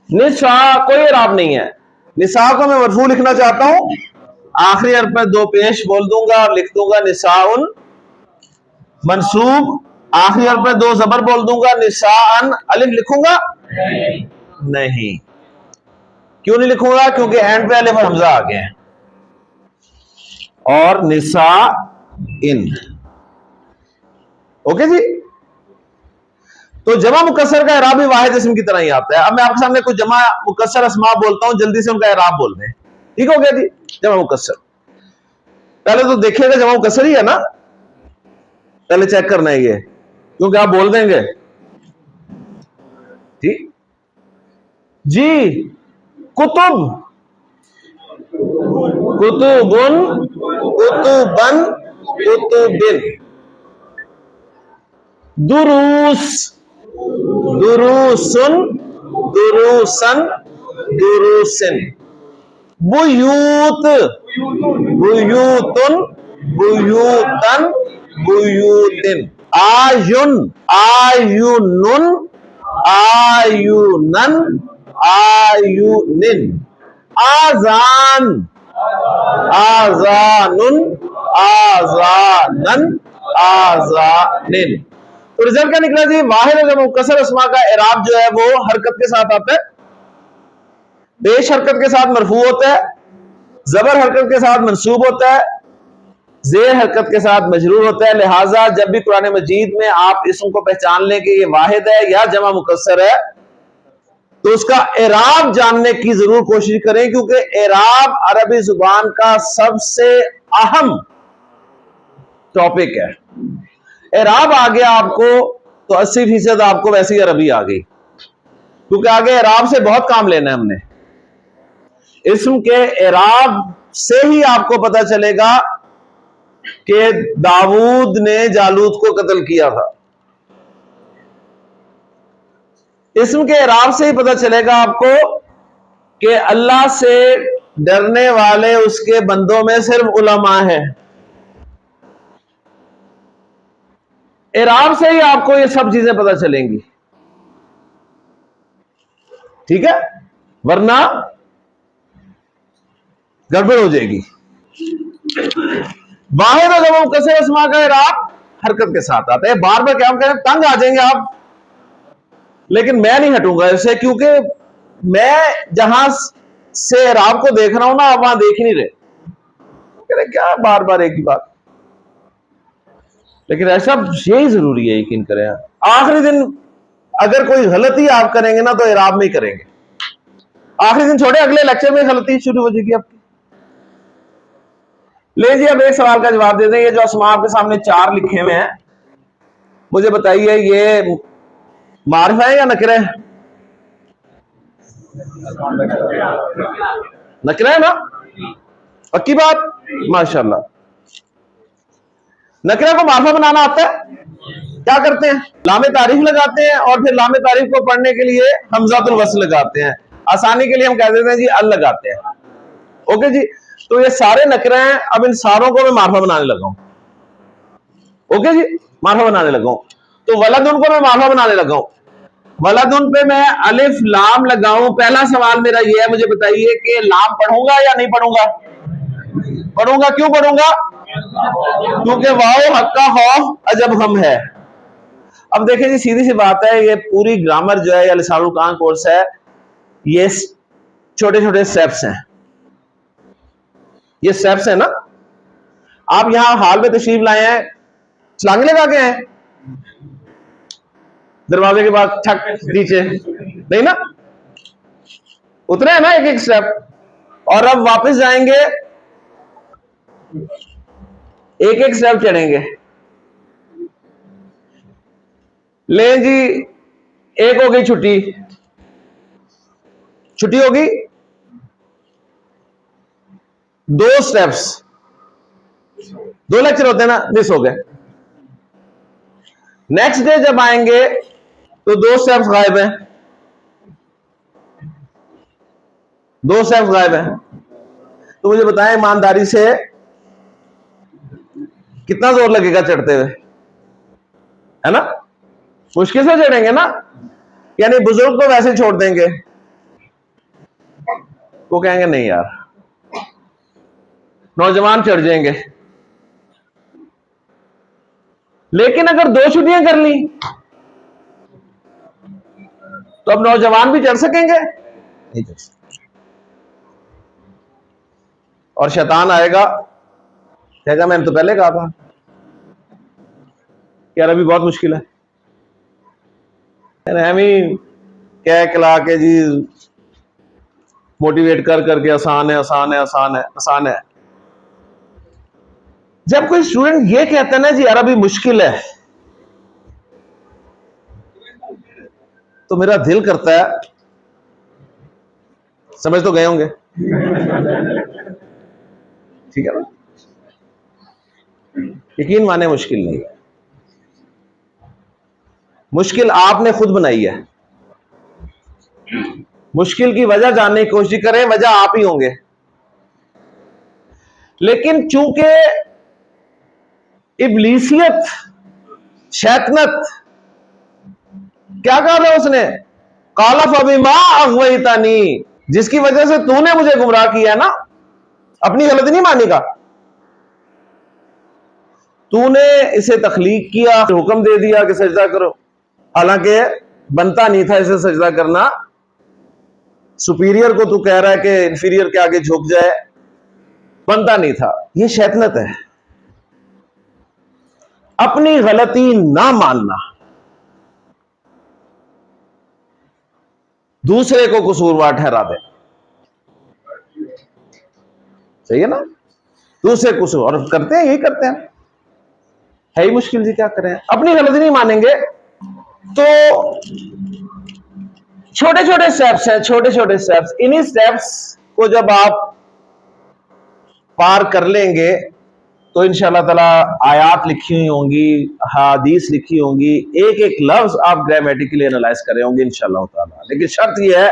निसा कोई इराब नहीं है, निसा को मैं मरफू लिखना चाहता हूं, आखिरी हर्फ में दो पेश बोल दूंगा और लिख दूंगा निसाउन। मंसूब आखिरी हर्फ में दो जबर बोल दूंगा, निसाअन, अलिफ लिखूंगा नहीं। क्यों नहीं लिखूंगा? क्योंकि एंड पे अलिफ और हमजा आ गए हैं। और निसा इन, ओके जी। तो जमा मुकस्सर का इराब भी वाहिद इस्म की तरह ही आता है। अब मैं आपके सामने कुछ जमा मुकस्सर अस्मा बोलता हूं, जल्दी से उनका इराब बोल दें, ठीक हो गया जी। जमा मुकस्सर पहले तो देखिएगा, जमा मुकस्सर ही है ना, पहले चेक करना है ये, क्योंकि आप बोल देंगे ठीक जी। कुतुब, कुतुबुन, कुतुबन, कुतुबिन। दुरूस, दुरूसुन, दुरूसन, दुरूसिन। बुयूत, बुयूतुन, बुयूतन, बुयूतिन। आयुन, आयुनुन, आयुनन, आयुनिन। आजान, आजानुन, आजानन, आजानिन। तो रिजल्ट क्या निकला जी? वाहिद और जमा मुकस्सर अस्मा का इराब जो है वो हरकत के साथ आता है, पेश हरकत के साथ मरफू होता है, जबर हरकत के साथ मंसूब होता है, जेर हरकत के साथ मजरूर होता है। लिहाजा जब भी कुरान मजीद में आप इसम को पहचान लें कि ये वाहिद है या जमा मुकस्सर है, तो उसका इराब जानने की जरूर कोशिश करें, क्योंकि इराब अरबी जुबान का सबसे अहम टॉपिक है। इराब आ गया आपको तो 80% आपको वैसी अरबी आ गई, क्योंकि आगे इराब से बहुत काम लेना है हमने। इस्म के इराब से ही आपको पता चलेगा कि दाऊद ने जालूत को कत्ल किया था, इस्म के इराब से ही पता चलेगा आपको कि अल्लाह से डरने वाले उसके बंदों में सिर्फ उलमा है। इराब से ही आपको ये सब चीजें पता चलेंगी, ठीक है, वरना गड़बड़ हो जाएगी। वाहिद और जमा मुकस्सर अस्मा का इराब हरकत के साथ आता है। बार बार क्या हम कह रहे हैं, तंग आ जाएंगे आप, लेकिन मैं नहीं हटूंगा इससे, क्योंकि मैं जहां से इराब को देख रहा हूं ना, आप वहां देख ही नहीं रहे, कह रहे क्या बार बार एक ही बात। लेकिन ऐसा यही जरूरी है, यकीन करें। आखिरी दिन अगर कोई गलती आप करेंगे ना तो इराब में ही करेंगे। आखिरी दिन छोड़े, अगले लेक्चर में गलती शुरू हो जाएगी आपकी। ले जी, अब एक सवाल का जवाब दे दें। ये जो अस्मा आपके सामने 4 लिखे हुए हैं, मुझे बताइए ये मारिफा है या नकरा है? नकरा है ना, पक्की बात, माशाल्लाह। नकरा को मारिफा बनाना आता है? क्या करते हैं? लामे तारीफ लगाते हैं और फिर लामे तारीफ को पढ़ने के लिए हमजातुल वस्ल लगाते हैं। आसानी के लिए हम कह देते हैं जी अल लगाते हैं। ओके जी, तो ये सारे नकरे हैं। अब इन सारों को मैं मारिफा बनाने लगा हूं। ओके जी, मारिफा बनाने लगा हूं। तो वलदुन को मैं मारिफा बनाने लगा हूं। वलदुन पे मैं अलिफ लाम लगाऊं। पहला सवाल मेरा ये है, मुझे बताइए कि लाम पढ़ूंगा या नहीं पढ़ूंगा? पढ़ूंगा। क्यों पढ़ूंगा? क्योंकि वाओ हक्का खौफ अजब हम है। अब देखें जी, सीधी सी बात है, ये पूरी ग्रामर जो है या लिसानुल कुरान कोर्स है, ये छोटे छोटे स्टेप्स हैं। ये स्टेप्स है ना। आप यहां हाल में तशरीफ लाए हैं, छलांग लगा के हैं दरवाजे के बाद ठक नीचे, नहीं ना, उतरे हैं ना एक एक स्टेप, और अब वापस जाएंगे, एक एक स्टेप चढ़ेंगे। ले जी, एक हो गई छुट्टी, छुट्टी होगी, 2 स्टेप्स, 2 लेक्चर होते हैं ना, मिस हो गए। नेक्स्ट डे जब आएंगे तो 2 स्टेप्स गायब हैं, 2 स्टेप्स गायब हैं। तो मुझे बताएं ईमानदारी से कितना जोर लगेगा चढ़ते हुए, है ना? मुश्किल से चढ़ेंगे ना, यानी बुजुर्ग को वैसे छोड़ देंगे, वो कहेंगे नहीं यार, नौजवान चढ़ जाएंगे। लेकिन अगर 2 छुट्टियां कर ली तो अब नौजवान भी चढ़ सकेंगे? नहीं चढ़ सकेंगे। और शैतान आएगा, कहेगा मैंने तो पहले कहा था यार, अभी बहुत मुश्किल है। हम ही कह कला के जी मोटिवेट कर करके आसान है, आसान है, आसान है, आसान है। जब कोई स्टूडेंट ये कहता है ना जी यार अभी मुश्किल है, तो मेरा दिल करता है, समझ तो गए होंगे, ठीक है ना? यकीन माने मुश्किल नहीं है, मुश्किल आपने खुद बनाई है। मुश्किल की वजह जानने की कोशिश करें, वजह आप ही होंगे। लेकिन चूंकि इब्लीसियत, शैतानत, क्या कहा था उसने? काला फबिमा अग़वैतनी, जिसकी वजह से तूने मुझे गुमराह किया ना, अपनी गलती नहीं मानी का, तूने इसे तख्लीक किया, हुक्म दे दिया कि सजदा करो, हालांकि बनता नहीं था इसे सजदा करना। सुपीरियर को तू कह रहा है कि इंफीरियर के आगे झुक जाए, बनता नहीं था। यह शैतानत है, अपनी गलती ना मानना, दूसरे को कसूरवार ठहरा दे, सही है ना? दूसरे कसूर, और करते हैं, यही करते हैं, है ही मुश्किल जी, क्या करें? अपनी गलती नहीं मानेंगे। तो छोटे छोटे स्टेप्स हैं, छोटे छोटे स्टेप्स, इन्हीं स्टेप्स को जब आप पार कर लेंगे तो इंशाअल्लाह ताला आयात लिखी हुई होंगी, हदीस लिखी होंगी, एक एक लफ्ज आप ग्रामेटिकली एनालाइज कर रहे होंगे इंशाअल्लाह ताला। लेकिन शर्त यह है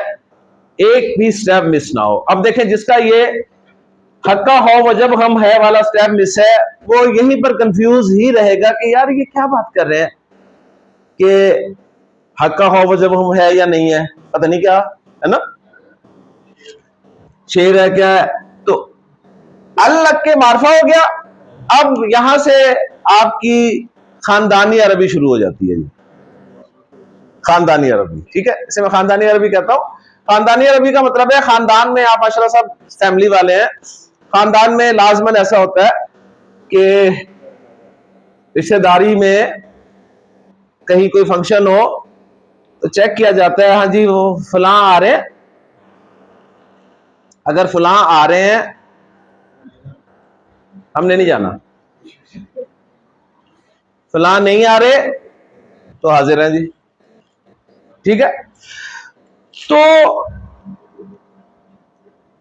एक भी स्टेप मिस ना हो। अब देखें, जिसका ये हक्का हो वजब हम है वाला स्टेप मिस है, वो यहीं पर कंफ्यूज ही रहेगा कि यार ये क्या बात कर रहे हैं कि हक्का हो वजब हम है या नहीं है, पता नहीं क्या है ना, शेर है क्या है। तो अल्लाह के मारफा हो गया। अब यहां से आपकी खानदानी अरबी शुरू हो जाती है जी, खानदानी अरबी, ठीक है, इसे मैं खानदानी अरबी कहता हूं। खानदानी अरबी का मतलब है खानदान में, आप माशाल्लाह सब फैमिली वाले हैं, खानदान में लाजमन ऐसा होता है कि रिश्तेदारी में कहीं कोई फंक्शन हो तो चेक किया जाता है, हाँ जी वो फलां आ रहे हैं, अगर फलां आ रहे हैं हमने नहीं जाना, फलां नहीं आ रहे तो हाजिर हैं जी, ठीक है। तो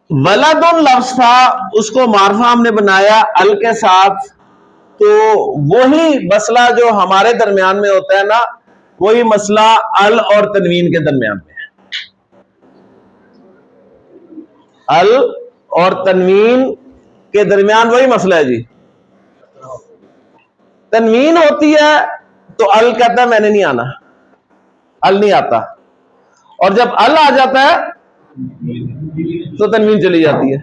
वलदुन लफ्ज था, उसको मारफा हमने बनाया अल के साथ, तो वही मसला जो हमारे दरमियान में होता है ना, वही मसला अल और तनवीन के दरमियान में है। अल और तनवीन के दरमियान वही मसला है जी। तनवीन होती है तो अल कहता है मैंने नहीं आना, अल नहीं आता, और जब अल आ जाता है तो तनवीन चली जाती है।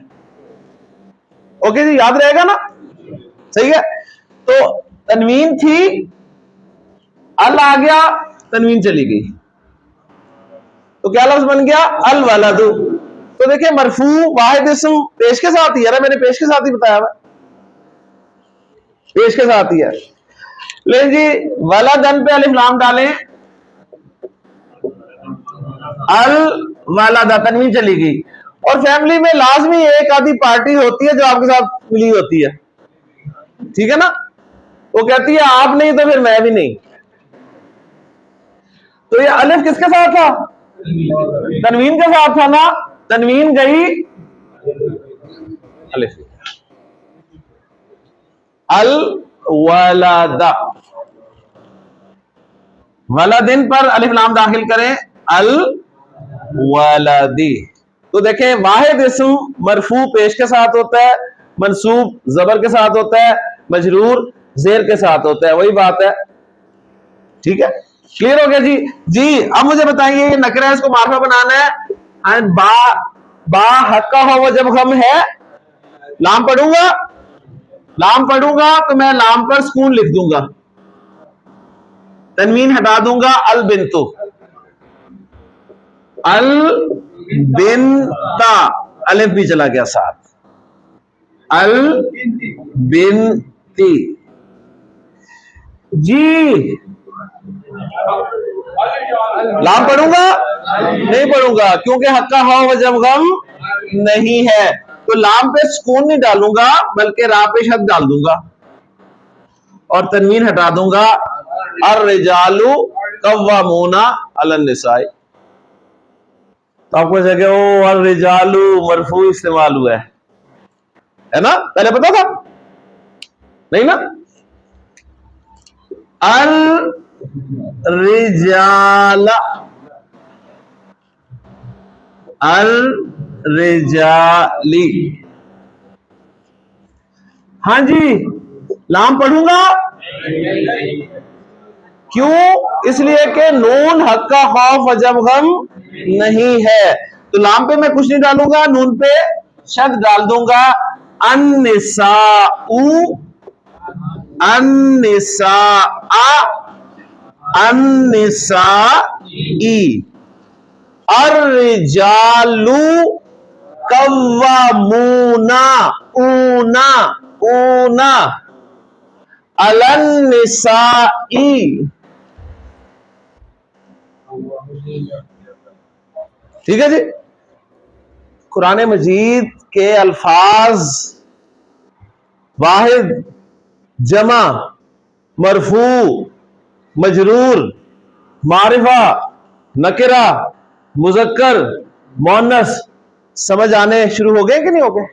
ओके जी, याद रहेगा ना, सही है। तो तनवीन थी, अल आ गया, तनवीन चली गई, तो क्या लफ्ज बन गया? अल वलदु। तो देखिए मरफू वाहिद इस्म पेश के साथ ही है ना, मैंने पेश के साथ ही बताया हुआ, पेश के साथ ही है। ले जी, वलदन पे अलिफ लाम डालें, अल वलदा, तनवीन चली गई। और फैमिली में लाजमी एक आधी पार्टी होती है जो आपके साथ मिली होती है, ठीक है ना, वो कहती है आप नहीं तो फिर मैं भी नहीं। तो ये अलिफ किसके साथ था? तनवीन के साथ था ना, तनवीन गई अलिफ, अल वलादा, वलादिन पर अलिफ नाम दाखिल करें, अल वलादी। तो देखें वाहिद इस्म मरफू पेश के साथ होता है, मंसूब जबर के साथ होता है, मजरूर जेर के साथ होता है, वही बात है, ठीक है, क्लियर हो गया जी। जी अब मुझे बताइए, ये नकरा है, इसको मार्फा बनाना है, बा बा हक्का हो जब हम है, लाम पढ़ूंगा, लाम पढ़ूंगा तो मैं लाम पर सुकून लिख दूंगा, तनवीन हटा दूंगा, अल बिन्तु, अल बिनता, अलिफ भी चला गया साथ, अल बिनती। जी लाम पढ़ूंगा? नहीं पढ़ूंगा, क्योंकि हक्का हो जब गम नहीं है, तो लाम पे सुकून नहीं डालूंगा, बल्कि रा पे शद डाल दूंगा और तनवीन हटा दूंगा, अर्रिजालु कव्वामूना अलन निसाई। तो आपको जगह ओ अर्रिजालु मरफू इस्तेमाल हुआ है ना, पहले पता था नहीं ना? अल रिजाला, अल रिजाली, हाँ जी, लाम पढ़ूंगा, क्यों? इसलिए कि नून हक्का खौफ अजब गम नहीं है, तो लाम पे मैं कुछ नहीं डालूंगा, नून पे शद डाल दूंगा, अन्निसाउ, अन्निसाआ, अन्निसाई, अर्रिजालु कव्वामूना, ऊना ऊना अलन निसाई। ठीक है जी, कुरान मजीद के अल्फाज वाहिद, जमा, मरफू, मजरूर, मारिफा, नकिरा, मुजक्कर, मोनस समझ आने शुरू हो गए कि नहीं हो गए?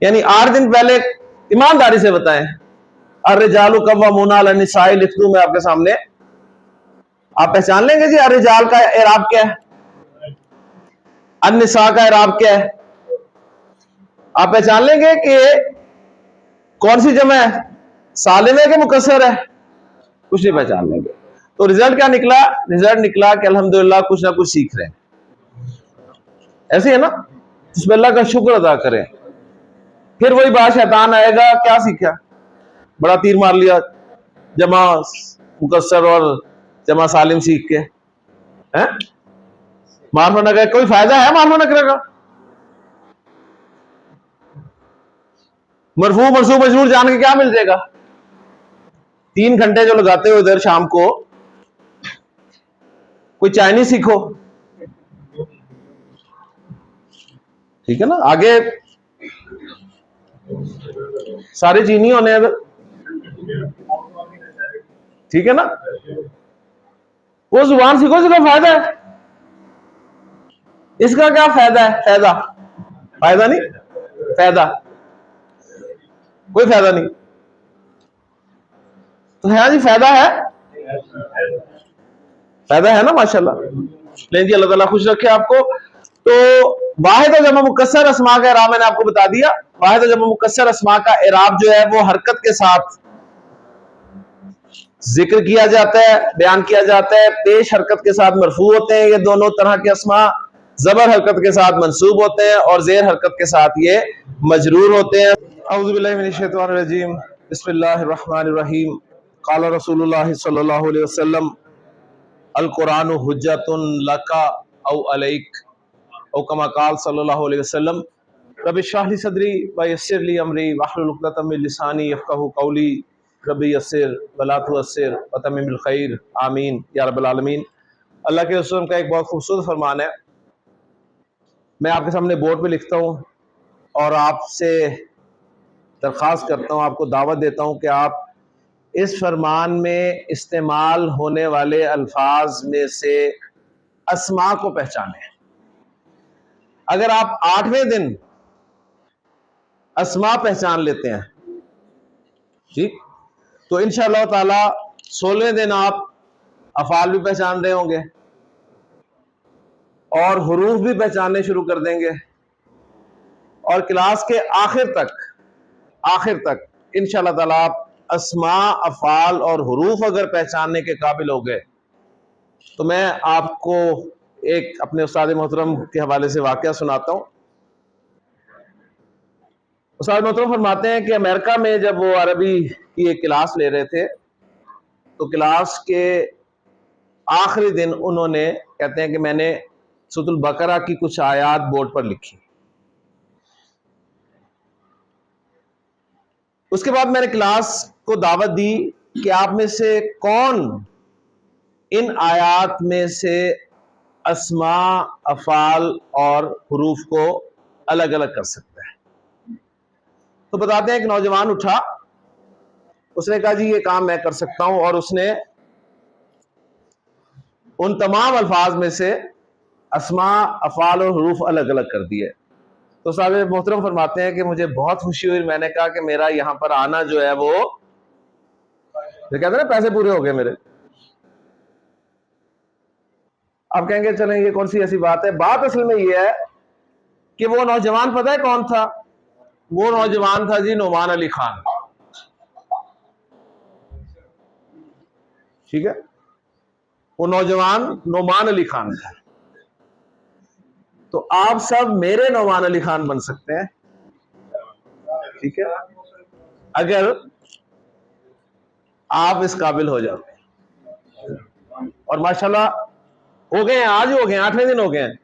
यानी 8 दिन पहले ईमानदारी से बताएं, अर्रिजालु कव्वामूना अलन निसाई लिख दूं मैं आपके सामने, आप पहचान लेंगे जी अर्रिजाल का इराब क्या है, अन्निसा का इराब क्या है, आप पहचान लेंगे कि कौन सी जमा है, सालिम है कि मुकस्सर है, कुछ नहीं पहचान लेंगे। तो रिजल्ट क्या निकला? रिजल्ट निकला कि अल्हम्दुलिल्लाह कुछ ना कुछ सीख रहे हैं, ऐसे है ना, इसमें अल्लाह का शुक्र अदा करें। फिर वही बात, शैतान आएगा, क्या सीखा, बड़ा तीर मार लिया, जमा मुकस्सर और जमा सालिम सीख के, हैं? मारफा नकरा कोई फायदा है? मारफा नकरा का मरफू मंसूब मजरूर जान के क्या मिल जाएगा? 3 घंटे जो लगाते हो इधर शाम को, कोई चाइनीज सीखो, ठीक है ना, आगे सारे चीनी होने अगर, ठीक है ना, वो जुबान सीखो, इसका फायदा है, इसका क्या फायदा है? फायदा फायदा नहीं, फायदा कोई फायदा नहीं, तो है जी, फायदा है, फायदा है ना, माशाल्लाह। लेकिन जी अल्लाह ताला खुश रखे आपको। तो वाहिद और जमा मुकस्सर अस्मा का इराब मैंने आपको बता दिया। वाहिद और जमा मुकस्सर अस्मा का इराब जो है वो हरकत के साथ जिक्र किया जाता है, बयान किया जाता है, पेश हरकत के साथ मरफू होते हैं ये दोनों तरह के अस्मा, जबर हरकत के साथ मंसूब होते हैं और जेर हरकत के साथ ये मजरूर होते हैं। औज़ु बिल्लाहि मिनश शैतानिर रजीम, बिस्मिल्लाहिर रहमानिर रहीम। क़ाला रसूलुल्लाह सल्लल्लाहु अलैहि वसल्लम, अल कुरानु हुज्जतुन लका औ अलैक, औ कमा क़ाल सल्लल्लाहु अलैहि वसल्लम। रब्बि इश्रह ली सदरी व यस्सिर ली अमरी वहलुल उक़दतम मिन लिसानी यफ़क़हू क़ौली, रब्बि यस्सिर वला तुअस्सिर व तम्मिमिल खैर, आमीन या रब्बल आलमीन। अल्लाह के रसूल का एक बहुत खूबसूरत फरमान है, मैं आपके सामने बोर्ड पे लिखता हूँ और आपसे दरख्वास्त करता हूँ, आपको दावत देता हूँ कि आप इस फरमान में इस्तेमाल होने वाले अल्फाज में से अस्मा को पहचानें। अगर आप 8वें दिन अस्मा पहचान लेते हैं, ठीक, तो इंशाअल्लाह ताला 16वें दिन आप अफ़ाल भी पहचान रहे होंगे और हुरूफ भी पहचानने शुरू कर देंगे और क्लास के आखिर तक इंशाअल्लाह ताला आप अस्मा, अफ़ाल और हुरूफ अगर पहचानने के काबिल हो गए तो मैं आपको एक अपने उस्ताद मोहतरम के हवाले से वाक़या सुनाता हूँ। उस्ताद मोहतरम फरमाते हैं कि अमेरिका में जब वो अरबी की एक क्लास ले रहे थे तो क्लास के आखिरी दिन उन्होंने, कहते हैं कि मैंने सूरह बकरा की कुछ आयात बोर्ड पर लिखी। उसके बाद मैंने क्लास को दावत दी कि आप में से कौन इन आयात में से अस्मा, अफ़ाल और हुरूफ को अलग अलग कर सकता है। तो बताते हैं एक नौजवान उठा, उसने कहा जी ये काम मैं कर सकता हूं, और उसने उन तमाम अल्फाज में से अस्मा, अफ़ाल और हुरूफ अलग अलग कर दिए। तो साहब मोहतरम फरमाते हैं कि मुझे बहुत खुशी हुई। मैंने कहा कि मेरा यहां पर आना जो है वो कहते हैं ना पैसे पूरे हो गए मेरे। आप कहेंगे चलें ये कौन सी ऐसी बात है। बात असल में ये है कि वो नौजवान पता है कौन था? वो नौजवान था जी नोमान अली खान, ठीक है, वो नौजवान नोमान अली खान था। तो आप सब मेरे नोमान अली खान बन सकते हैं, ठीक है, अगर आप इस काबिल हो जाते हैं। और माशाल्लाह हो गए हैं, आज हो गए, 8वें दिन हो गए हैं।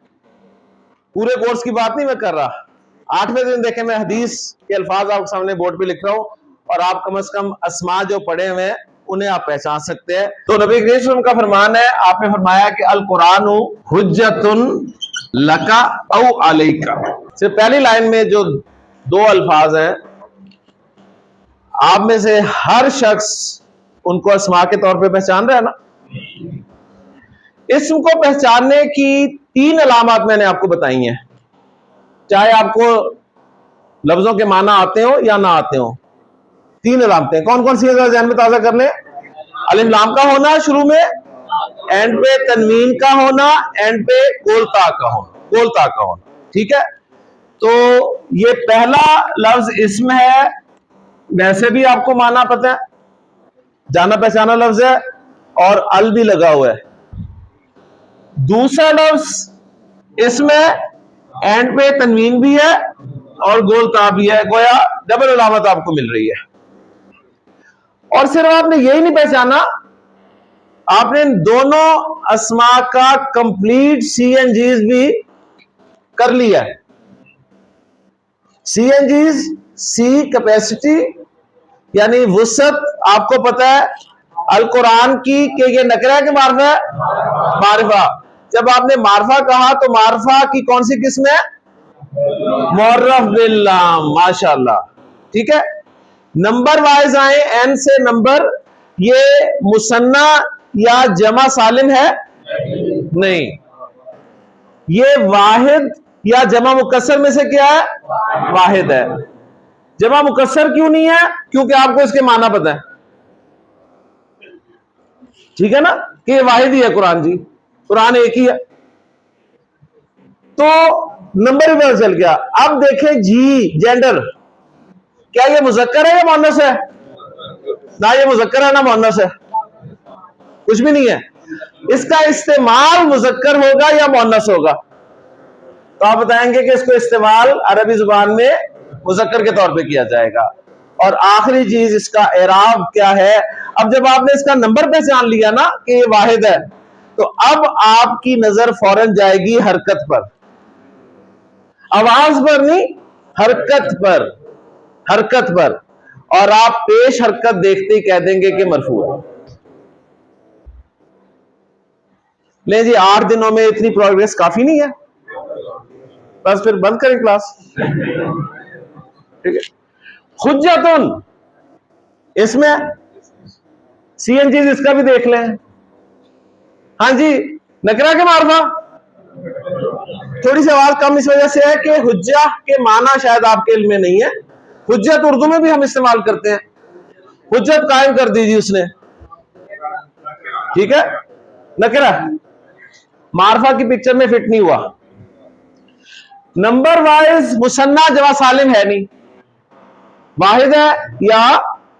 पूरे कोर्स की बात नहीं मैं कर रहा, 8वें दिन देखें, मैं हदीस के अल्फाज आपके सामने बोर्ड पे लिख रहा हूं और आप कम से कम अस्मा जो पढ़े हुए हैं उन्हें आप पहचान सकते हैं। तो नबी करीम सल्लल्लाहु अलैहि वसल्लम का फरमान है, आपने फरमाया कि अल कुरानु हुज्जतुन लका औ अलैका। सिर्फ पहली लाइन में जो 2 अल्फाज हैं, आप में से हर शख्स उनको अस्मा के तौर पे पहचान रहा है ना। इस्म को पहचानने की 3 अलामत मैंने आपको बताई हैं, चाहे आपको लफ्जों के माना आते हो या ना आते हो। 3 अलामतें कौन कौन सी है, ज़हन में ताजा कर लें। अलिफ लाम का होना शुरू में, एंड पे तनवीन का होना, एंड पे गोलता का होना, ठीक है। तो ये पहला लफ्ज इस्म है, वैसे भी आपको माना पता है, जाना पहचाना लफ्ज है और अल भी लगा हुआ है। दूसरा लफ्ज इस्म है, एंड पे तनवीन भी है और गोलता भी है, गोया डबल अलामत आपको मिल रही है। और सिर्फ आपने यही नहीं पहचाना, आपने इन दोनों अस्मा का कंप्लीट CNGs भी कर लिया है। CNGs, सी कैपेसिटी यानी वुसत, आपको पता है अल कुरान की कि ये नकरा है कि मारफा है, मारफा। जब आपने मारफा कहा तो मारफा की कौन सी किस्म है? मुअर्रफ बिल्लाम, माशाअल्लाह, ठीक है। नंबर वाइज आए, एन से नंबर, ये मुसन्ना या जमा सालिम है नहीं, ये वाहिद या जमा मुकस्सर में से क्या है? वाहिद है। जमा मुकस्सर क्यों नहीं है? क्योंकि आपको इसके माना पता है, ठीक है ना, कि ये वाहिद ही है कुरान, जी कुरान एक ही है, तो नंबर भी पता चल गया। अब देखें जी जेंडर, क्या ये मुज़क्कर है या मुअन्नस है? ना ये मुज़क्कर है ना मुअन्नस है, कुछ भी नहीं है। इसका इस्तेमाल मुज़क्कर होगा या मुअन्नस होगा? तो आप बताएंगे कि इसको इस्तेमाल अरबी जुबान में मुज़क्कर के तौर पे किया जाएगा। और आखिरी चीज इसका एराब क्या है। अब जब आपने इसका नंबर पहचान लिया ना कि ये वाहिद है, तो अब आपकी नजर फौरन जाएगी हरकत पर, आवाज पर नहीं, हरकत पर, हरकत पर। और आप पेश हरकत देखते ही कह देंगे कि मरफू है। ले जी, 8 दिनों में इतनी प्रोग्रेस काफी नहीं है, बस फिर बंद करें क्लास, ठीक है। हुज्जतुन, इसमें सीएनजी इसका भी देख लें। हाँ जी, नकरा के मारफा, थोड़ी सी आवाज कम इस वजह से है कि हुज्जा के माना शायद आपके इल्म में नहीं है। हुज्जत उर्दू में भी हम इस्तेमाल करते हैं। हुज्जत कायम कर दीजिए उसने, ठीक है। नकरा मारफा की पिक्चर में फिट नहीं हुआ। नंबर वाइज मुसन्ना जमा सालिम है नहीं, वाहिद है या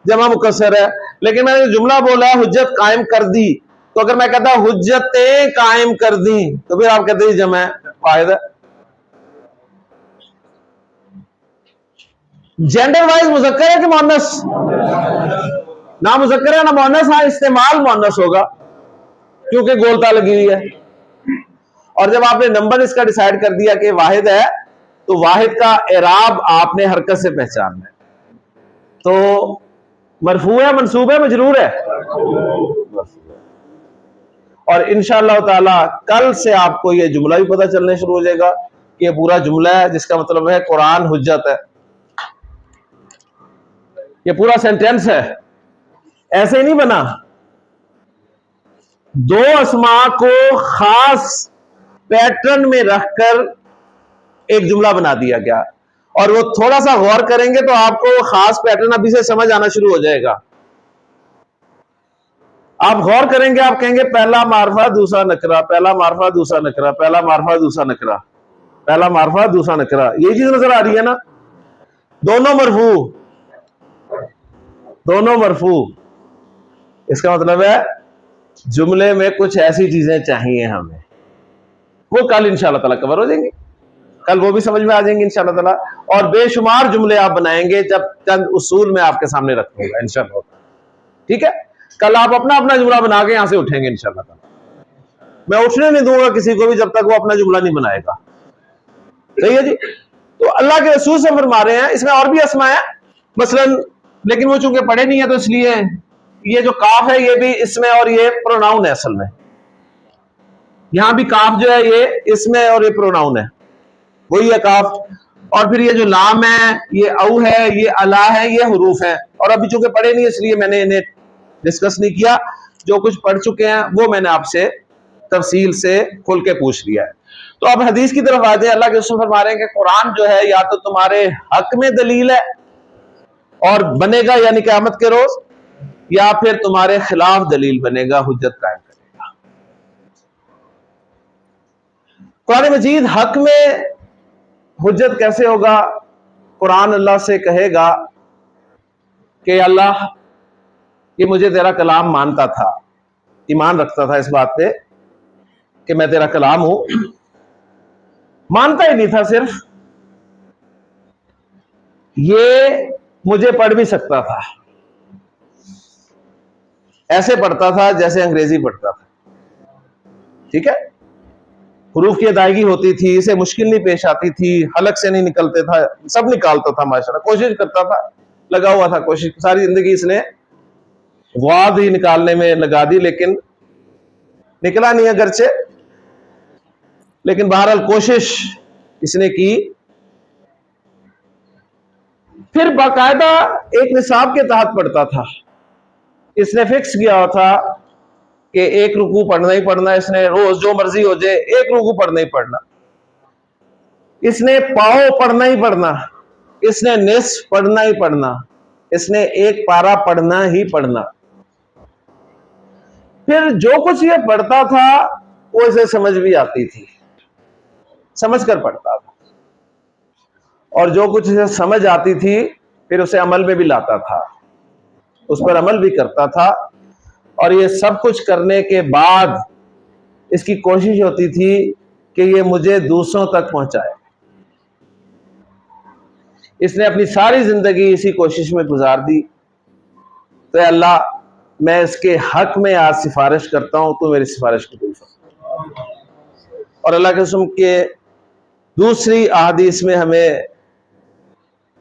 जमा मुकस्सर है। लेकिन मैंने जुमला बोला है हुज्जत कायम कर दी, तो अगर मैं कहता हुज्जतें कायम कर दी तो फिर आप कहते हैं जमा वाहिद है। जेंडर वाइज मुज़क्कर है कि मुअन्नस? ना मुज़क्कर है ना मुअन्नस। हाँ, इस्तेमाल मुअन्नस होगा क्योंकि गोलता लगी हुई है। और जब आपने नंबर इसका डिसाइड कर दिया कि वाहिद है, तो वाहिद का एराब आपने हरकत से पहचानना है। तो मरफू है, मंसूब है, मजरूर है। और इंशाअल्लाह ताला कल से आपको यह जुमला भी पता चलने शुरू हो जाएगा कि यह पूरा जुमला है, जिसका मतलब है कुरान हुज्जत है। यह पूरा सेंटेंस है, ऐसे ही नहीं बना। दो अस्मा को खास पैटर्न में रखकर एक जुमला बना दिया गया। और वो थोड़ा सा गौर करेंगे तो आपको वो खास पैटर्न अभी से समझ आना शुरू हो जाएगा। आप गौर करेंगे, आप कहेंगे पहला मारफा दूसरा नकरा, पहला मारफा दूसरा नकरा, पहला मारफा दूसरा नकरा, पहला मारफा दूसरा नकरा। ये चीज नजर आ रही है ना? दोनों मरफू, दोनों मरफू। इसका मतलब है जुमले में कुछ ऐसी चीजें चाहिए हमें, वो कल इंशाअल्लाह ताला कवर हो जाएंगी। कल वो भी समझ में आ जाएंगे इंशाअल्लाह ताला। और बेशुमार जुमले आप बनाएंगे जब चंद उसूल में आपके सामने रखूंगा इंशाअल्लाह, ठीक है। कल आप अपना अपना जुमला बना के यहां से उठेंगे इंशाअल्लाह ताला। मैं उठने नहीं दूंगा किसी को भी जब तक वो अपना जुमला नहीं बनाएगा, सही है जी। तो अल्लाह के रसूल से फरमा रहे हैं, इसमें और भी अस्मा है मसलन, लेकिन वो चूंकि पढ़े नहीं है तो इसलिए ये जो काफ है ये भी इसमें, और ये प्रोनाउन है असल में। यहां भी काफ जो है ये इसमें और ये प्रोनाउन है, वही है काफ। और फिर ये जो लाम है, ये औ है, ये अला है, ये हुरूफ है। और अभी चूंकि पढ़े नहीं इसलिए मैंने इन्हें डिस्कस नहीं किया। जो कुछ पढ़ चुके हैं वो मैंने आपसे तफसील से खुल के पूछ लिया है। तो अब हदीस की तरफ आ जाए। अल्लाह के रसूल फरमा रहे हैं कि कुरान जो है या तो तुम्हारे हक में दलील है और बनेगा यानी क़यामत के रोज, या फिर तुम्हारे खिलाफ दलील बनेगा, हुज्जत कायम करेगा। कुरान मजीद हक में हुज्जत कैसे होगा? कुरान अल्लाह से कहेगा कि अल्लाह ये मुझे तेरा कलाम मानता था, ईमान रखता था इस बात पे कि मैं तेरा कलाम हूं, मानता ही नहीं था सिर्फ, ये मुझे पढ़ भी सकता था, ऐसे पढ़ता था जैसे अंग्रेजी पढ़ता था, ठीक है। हुरूफ की अदायगी होती थी, इसे मुश्किल नहीं पेश आती थी, हलक से नहीं निकलते था, सब निकालता था माशाल्लाह, कोशिश करता था, लगा हुआ था कोशिश, सारी जिंदगी इसने वाद ही निकालने में लगा दी, लेकिन निकला नहीं अगरचे, लेकिन बहरहाल कोशिश इसने की। फिर बाकायदा एक निसाब के तहत पढ़ता था। इसने फिक्स किया था कि एक रुकू पढ़ना ही पढ़ना, इसने रोज जो मर्जी हो जाए एक रुकू पढ़ना ही पढ़ना, इसने पाओ पढ़ना ही पढ़ना, इसने निस्फ पढ़ना ही पढ़ना, इसने एक पारा पढ़ना ही पढ़ना। फिर जो कुछ ये पढ़ता था वो इसे समझ भी आती थी, समझ कर पढ़ता था, और जो कुछ इसे समझ आती थी फिर उसे अमल में भी लाता था, उस पर अमल भी करता था। और ये सब कुछ करने के बाद इसकी कोशिश होती थी कि ये मुझे दूसरों तक पहुंचाए। इसने अपनी सारी जिंदगी इसी कोशिश में गुजार दी। तो अल्लाह, मैं इसके हक में आज सिफारिश करता हूं, तो मेरी सिफारिश कबूल फरमा। और अल्लाह के रसूल के दूसरी अहादीस में हमें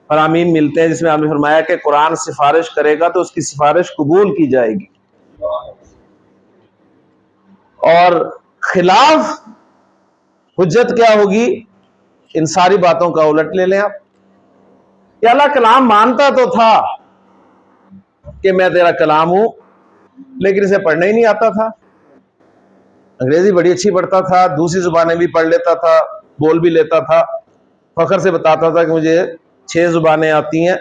फरामीन मिलते हैं, जिसमें आपने फरमाया कि कुरान सिफारिश करेगा तो उसकी सिफारिश कबूल की जाएगी, और खिलाफ हुज्जत क्या होगी, इन सारी बातों का उलट ले लें आप। या अल्लाह कलाम मानता तो था कि मैं तेरा कलाम हूं, लेकिन इसे पढ़ना ही नहीं आता था। अंग्रेजी बड़ी अच्छी पढ़ता था, दूसरी जुबानें भी पढ़ लेता था, बोल भी लेता था, फखर से बताता था कि मुझे 6 जुबानें आती हैं,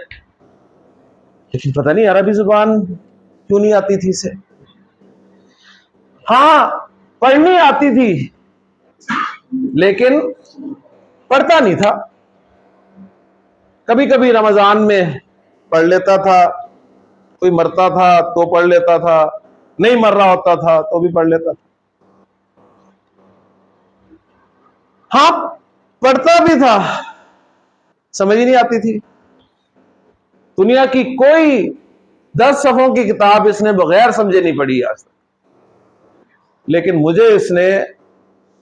लेकिन पता नहीं अरबी जुबान क्यों नहीं आती थी इसे। हाँ, पढ़नी आती थी, लेकिन पढ़ता नहीं था। कभी कभी रमजान में पढ़ लेता था, कोई मरता था तो पढ़ लेता था, नहीं मर रहा होता था तो भी पढ़ लेता था। हाँ, पढ़ता भी था, समझ ही नहीं आती थी। दुनिया की कोई 10 सफ़ों की किताब इसने बगैर समझे नहीं पढ़ी आज तक, लेकिन मुझे इसने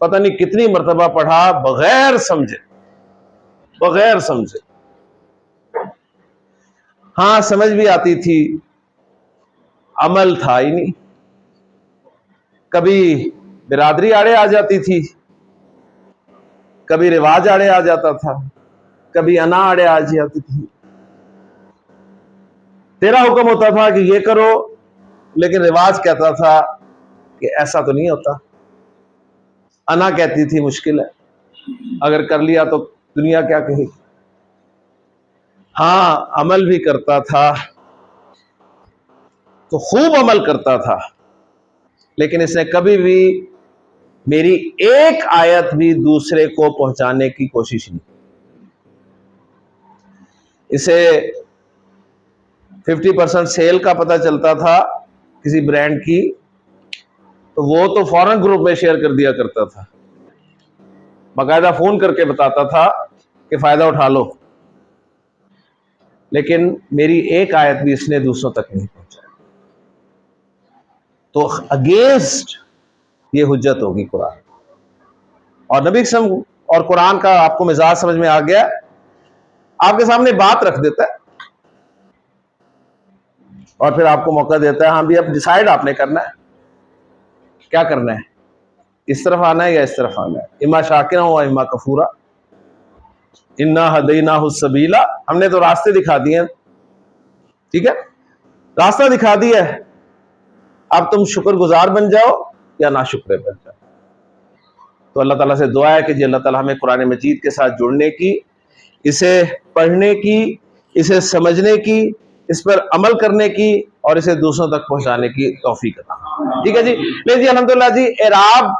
पता नहीं कितनी मर्तबा पढ़ा बगैर समझे, बगैर समझे। हाँ, समझ भी आती थी, अमल था ही नहीं। कभी बिरादरी आड़े आ जाती थी, कभी रिवाज आड़े आ जाता था, कभी अना आड़े आ जाती थी। तेरा हुक्म होता था कि ये करो, लेकिन रिवाज कहता था कि ऐसा तो नहीं होता। अना कहती थी मुश्किल है, अगर कर लिया तो दुनिया क्या कहेगी। हाँ, अमल भी करता था, तो खूब अमल करता था, लेकिन इसने कभी भी मेरी एक आयत भी दूसरे को पहुंचाने की कोशिश नहीं। इसे 50% सेल का पता चलता था किसी ब्रांड की, तो वो तो फौरन ग्रुप में शेयर कर दिया करता था, बाकायदा फोन करके बताता था कि फायदा उठा लो, लेकिन मेरी एक आयत भी इसने दूसरों तक नहीं पहुंचाई। तो अगेंस्ट ये हुज्जत होगी कुरान और नबी सम और कुरान का। आपको मिजाज समझ में आ गया, आपके सामने बात रख देता है और फिर आपको मौका देता है, हाँ भी अब डिसाइड आपने करना है, क्या करना है, इस तरफ आना है या इस तरफ आना है, इमा शाकिरा व इमा कफूरा, इन्ना हदैनाहु सबीला। हमने तो रास्ते दिखा दिए हैं, ठीक है, रास्ता दिखा दिया है, अब तुम शुक्रगुजार बन जाओ या नाशुक्र बन जाओ। तो अल्लाह ताला से दुआ है कि जी अल्लाह ताला हमें कुरान मजीद के साथ जुड़ने की, इसे पढ़ने की, इसे समझने की, इस पर अमल करने की और इसे दूसरों तक पहुंचाने की तौफीक अता। ठीक है जी, ले जी अल्हम्दुलिल्लाह जी। एराब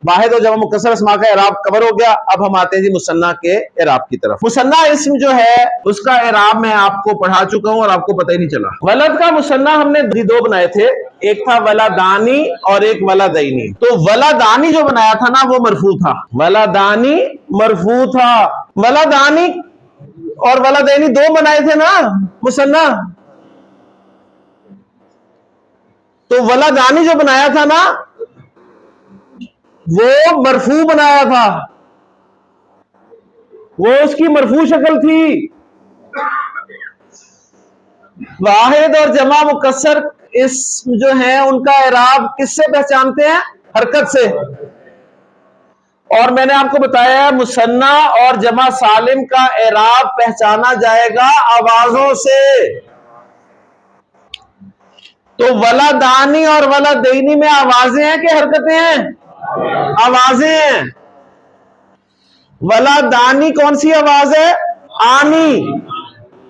वाहिद और जमा मुकस्सर अस्मा का एराब कवर हो गया। अब हम आते हैं जी मुसन्ना के एराब की तरफ। मुसन्ना इस्म जो है उसका एराब मैं आपको पढ़ा चुका हूं और आपको पता ही नहीं चला। वलद का मुसन्ना हमने 2 बनाए थे, एक था वलादानी और एक वलादैनी। तो वलादानी जो बनाया था ना वो मरफू था, वलादानी मरफू था। वलादानी और वलादैनी 2 बनाए थे ना मुसन्ना, तो वलादानी जो बनाया था ना वो मरफू बनाया था, वो उसकी मरफू शक्ल थी। वाहिद और जमा मुकस्सर इस्म जो है उनका एराब किससे पहचानते हैं? हरकत से। और मैंने आपको बताया मुसन्ना और जमा सालिम का एराब पहचाना जाएगा आवाजों से। तो वलादानी और वलादैनी में आवाजें हैं कि हरकतें हैं? आवाजें हैं। वलादानी कौन सी आवाज है? आनी।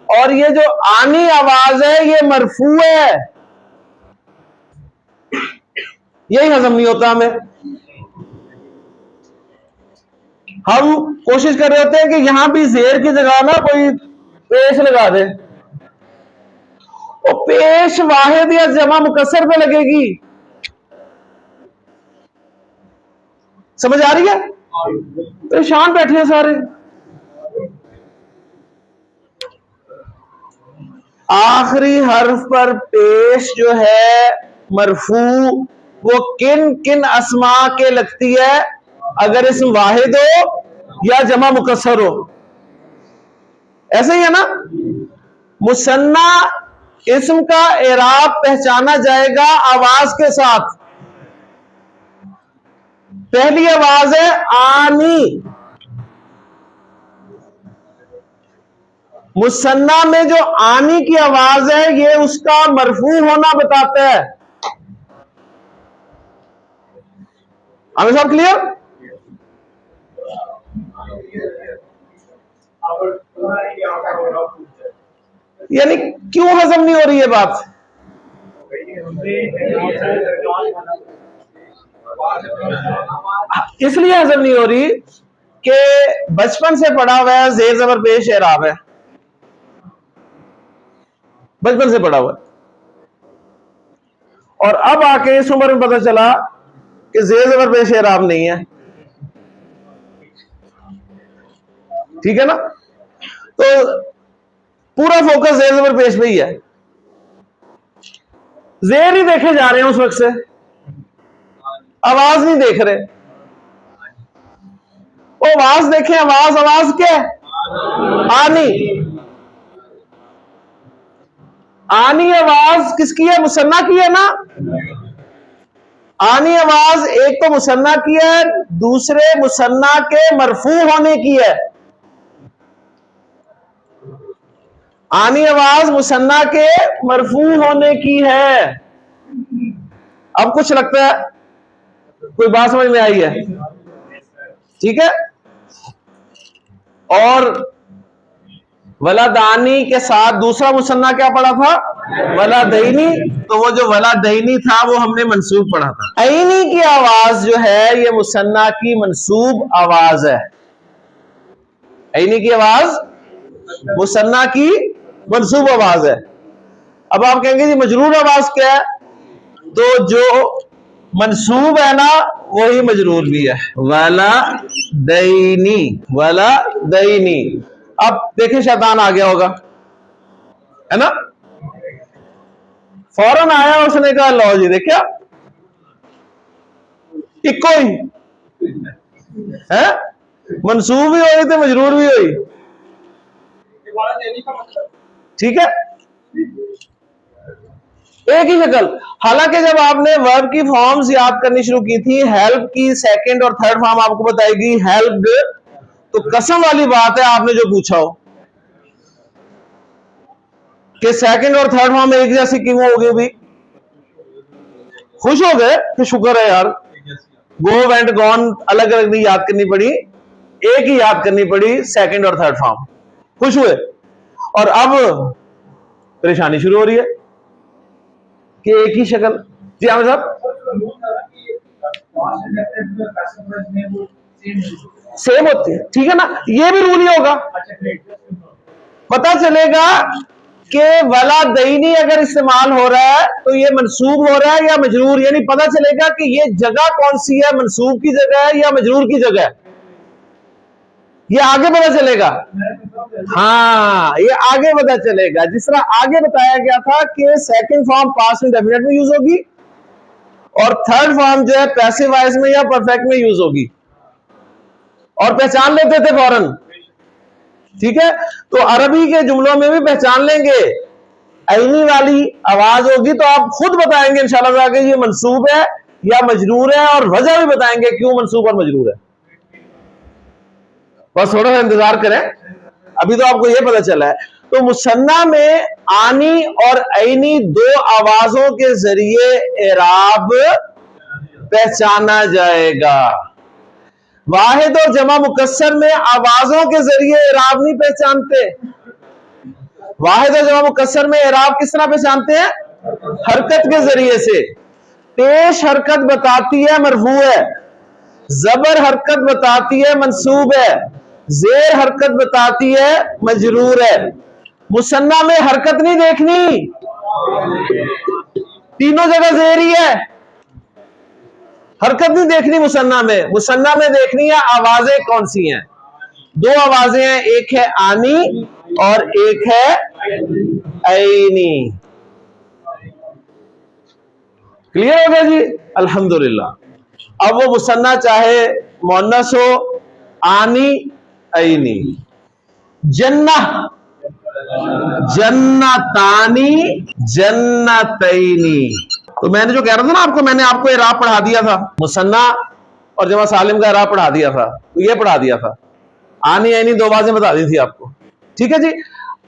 और ये जो आनी आवाज है ये मरफू है, यही हजम नहीं होता हमें। हम कोशिश कर रहे होते हैं कि यहां भी जेर की जगह ना कोई पेश लगा दे, वो पेश वाहिद या जमा मुकस्सर पे लगेगी। समझ आ रही है? परेशान बैठे हैं सारे। आखिरी हर्फ पर पेश जो है मरफू, वो किन किन अस्मा के लगती है? अगर इसम वाहिद हो या जमा मुकस्सर हो, ऐसे ही है ना। मुसन्ना इसम का एराब पहचाना जाएगा आवाज के साथ। पहली आवाज है आनी। मुसन्ना में जो आनी की आवाज है ये उसका मरफू होना बताता है। आमिर साहब क्लियर? यानी क्यों हजम नहीं हो रही है बात? इसलिए हजम नहीं हो रही कि बचपन से पढ़ा हुआ है जेर जबर पेश एराब है, बचपन से पढ़ा हुआ है, और अब आके इस उम्र में पता चला कि जेर जबर पेश एराब नहीं है। ठीक है ना? तो पूरा फोकस जेर जबर पेश पे ही है। जेर ही देखे जा रहे हैं उस वक्त से, आवाज नहीं देख रहे। वो आवाज देखें, आवाज आवाज क्या है? आनी। आनी आवाज किसकी है? मुसन्ना की है ना। आनी आवाज एक तो मुसन्ना की है, दूसरे मुसन्ना के मरफू होने की है। आनी आवाज मुसन्ना के मरफू होने की है। अब कुछ लगता है कोई बात समझ में आई है? ठीक है। और वलादानी के साथ दूसरा मुसन्ना क्या पढ़ा था? वलादैनी। तो वो जो वलादैनी था वो हमने मंसूब पढ़ा था। ऐनी की आवाज जो है ये मुसन्ना की मंसूब आवाज है। ऐनी की आवाज मुसन्ना की मंसूब आवाज है। अब आप कहेंगे जी मजरूर आवाज क्या है? तो जो मंसूब है ना वही मजरूर भी है। वाला दैनी, वाला दैनी। अब देखें शैतान आ गया होगा, है ना? फौरन आया, उसने कहा लो जी देखा इको ही है, मंसूब भी हुई तो मजरूर भी हुई। ठीक है, एक ही शक्ल। हालांकि जब आपने वर्ब की फॉर्म्स याद करनी शुरू की थी, हेल्प की सेकंड और थर्ड फॉर्म आपको बताएगी हेल्प्ड, तो कसम वाली बात है आपने जो पूछा हो कि सेकंड और थर्ड फॉर्म एक जैसी क्यों हो गई भी, खुश हो गए कि शुक्र है यार, गो वेंट गॉन अलग अलग नहीं याद करनी पड़ी, एक ही याद करनी पड़ी सेकंड और थर्ड फॉर्म। खुश हुए। और अब परेशानी शुरू हो रही है कि एक ही शक्ल। जी आमिर साहब, सेम होती है। ठीक है ना? ये भी रूल ही होगा। पता चलेगा कि वला दैनी अगर इस्तेमाल हो रहा है तो ये मंसूब हो रहा है या मजरूर, यानी पता चलेगा कि ये जगह कौन सी है, मंसूब की जगह है या मजरूर की जगह है। ये आगे पता चलेगा। हाँ, ये आगे पता चलेगा। जिस तरह आगे बताया गया था कि सेकंड फॉर्म पास्ट इंडेफिनिट में यूज होगी और थर्ड फॉर्म जो है पैसिव वॉइस में या परफेक्ट में यूज होगी, और पहचान लेते थे फौरन। ठीक है, तो अरबी के जुमलों में भी पहचान लेंगे। ऐनी वाली आवाज होगी तो आप खुद बताएंगे इंशाल्लाह कि ये मंसूब है या मजरूर है, और वजह भी बताएंगे क्यों मंसूब और मजरूर है। बस थोड़ा सा इंतजार करें, अभी तो आपको यह पता चला है। तो मुसन्ना में आनी और ऐनी दो आवाजों के जरिए एराब पहचाना जाएगा। वाहिद और जमा मुकस्सर में आवाजों के जरिए एराब नहीं पहचानते। वाहिद और जमा मुकस्सर में एराब किस तरह पहचानते हैं? हरकत के जरिए से। पेश हरकत बताती है मरफू है, जबर हरकत बताती है मंसूब है, जेर हरकत बताती है मजरूर है। मुसन्ना में हरकत नहीं देखनी, तीनों जगह जेर ही है। हरकत नहीं देखनी मुसन्ना में, मुसन्ना में देखनी है आवाजें कौन सी हैं। दो आवाजें हैं, एक है आनी और एक है ऐनी। क्लियर हो गया जी, अल्हम्दुलिल्लाह। अब वो मुसन्ना चाहे मुअन्नस हो, आनी ऐनी। जन्ना, जन्नतानी, जन्नतैनी। तो मैंने जो कह रहा था ना आपको, मैंने आपको इराब पढ़ा दिया था, मुसन्ना और जमा सालिम का इराब पढ़ा दिया था, तो ये पढ़ा दिया था। आनी ऐनी दो आवाजें बता दी थी आपको, ठीक है जी।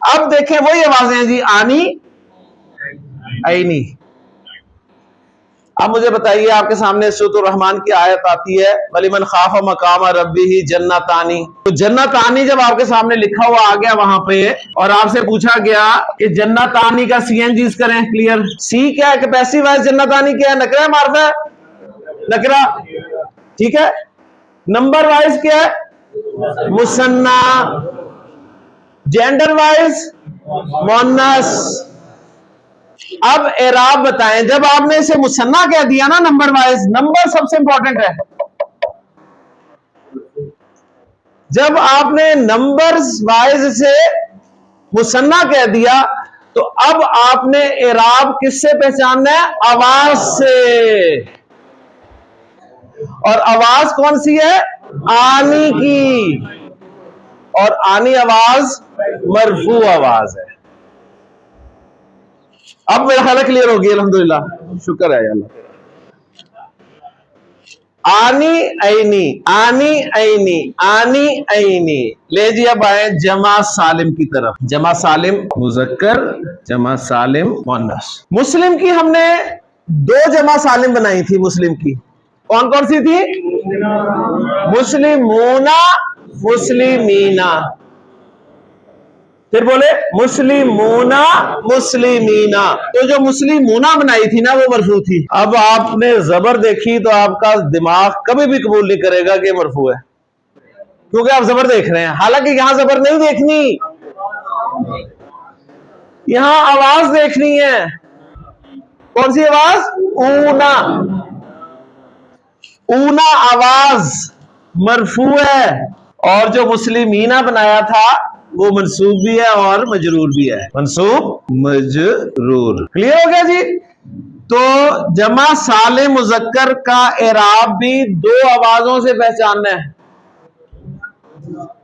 अब देखें वही आवाजें हैं जी, आनी ऐनी। अब मुझे बताइए, आपके सामने सूरह रहमान की आयत आती है, वलिमन खाफ मकाम रब्बिही जन्नतानी। तो जन्नतानी जब आपके सामने लिखा हुआ आ गया वहां पे, और आपसे पूछा गया कि जन्नतानी का सीएनजी करें, क्लियर। सी क्या है, पैसिव वाइज, जन्नतानी क्या है, नकरा मारफा है, नकरा, ठीक है। नंबर वाइज क्या है, मुसन्ना। Gender wise मुअन्नस। अब एराब बताएं, जब आपने इसे मुसन्ना कह दिया ना नंबर वाइज, नंबर सबसे इंपॉर्टेंट है। जब आपने नंबर वाइज से मुसन्ना कह दिया, तो अब आपने एराब किससे पहचानना है, आवाज से। और आवाज कौन सी है, आनी की, और आनी आवाज मरफू आवाज है। अब मेरा ख्याल क्लियर हो गया, अल्हम्दुलिल्लाह, शुक्र है अल्लाह। आनी ऐनी, आनी ऐनी, आनी ऐनी। ले जी, अब आए जमा सालिम की तरफ। जमा सालिम मुजक्कर, जमा सालिम मुअन्नस। मुस्लिम की हमने दो जमा सालिम बनाई थी। मुस्लिम की कौन कौन सी थी, मुस्लिमूना, मुस्लिमीना। फिर बोले मुस्लिमूना, मुस्लिमीना। तो जो मुस्लिमूना बनाई थी ना, वो मरफू थी। अब आपने जबर देखी तो आपका दिमाग कभी भी कबूल नहीं करेगा कि मरफू है, क्योंकि आप जबर देख रहे हैं। हालांकि यहां जबर नहीं देखनी, यहां आवाज देखनी है। कौन सी आवाज, ऊना। ऊना आवाज मरफू है, और जो मुस्लिमीना बनाया था वो मंसूब भी है और मजरूर भी है, मंसूब मजरूर। क्लियर हो गया जी। तो जमा साले मुजक्कर का एराब भी दो आवाजों से पहचानना है,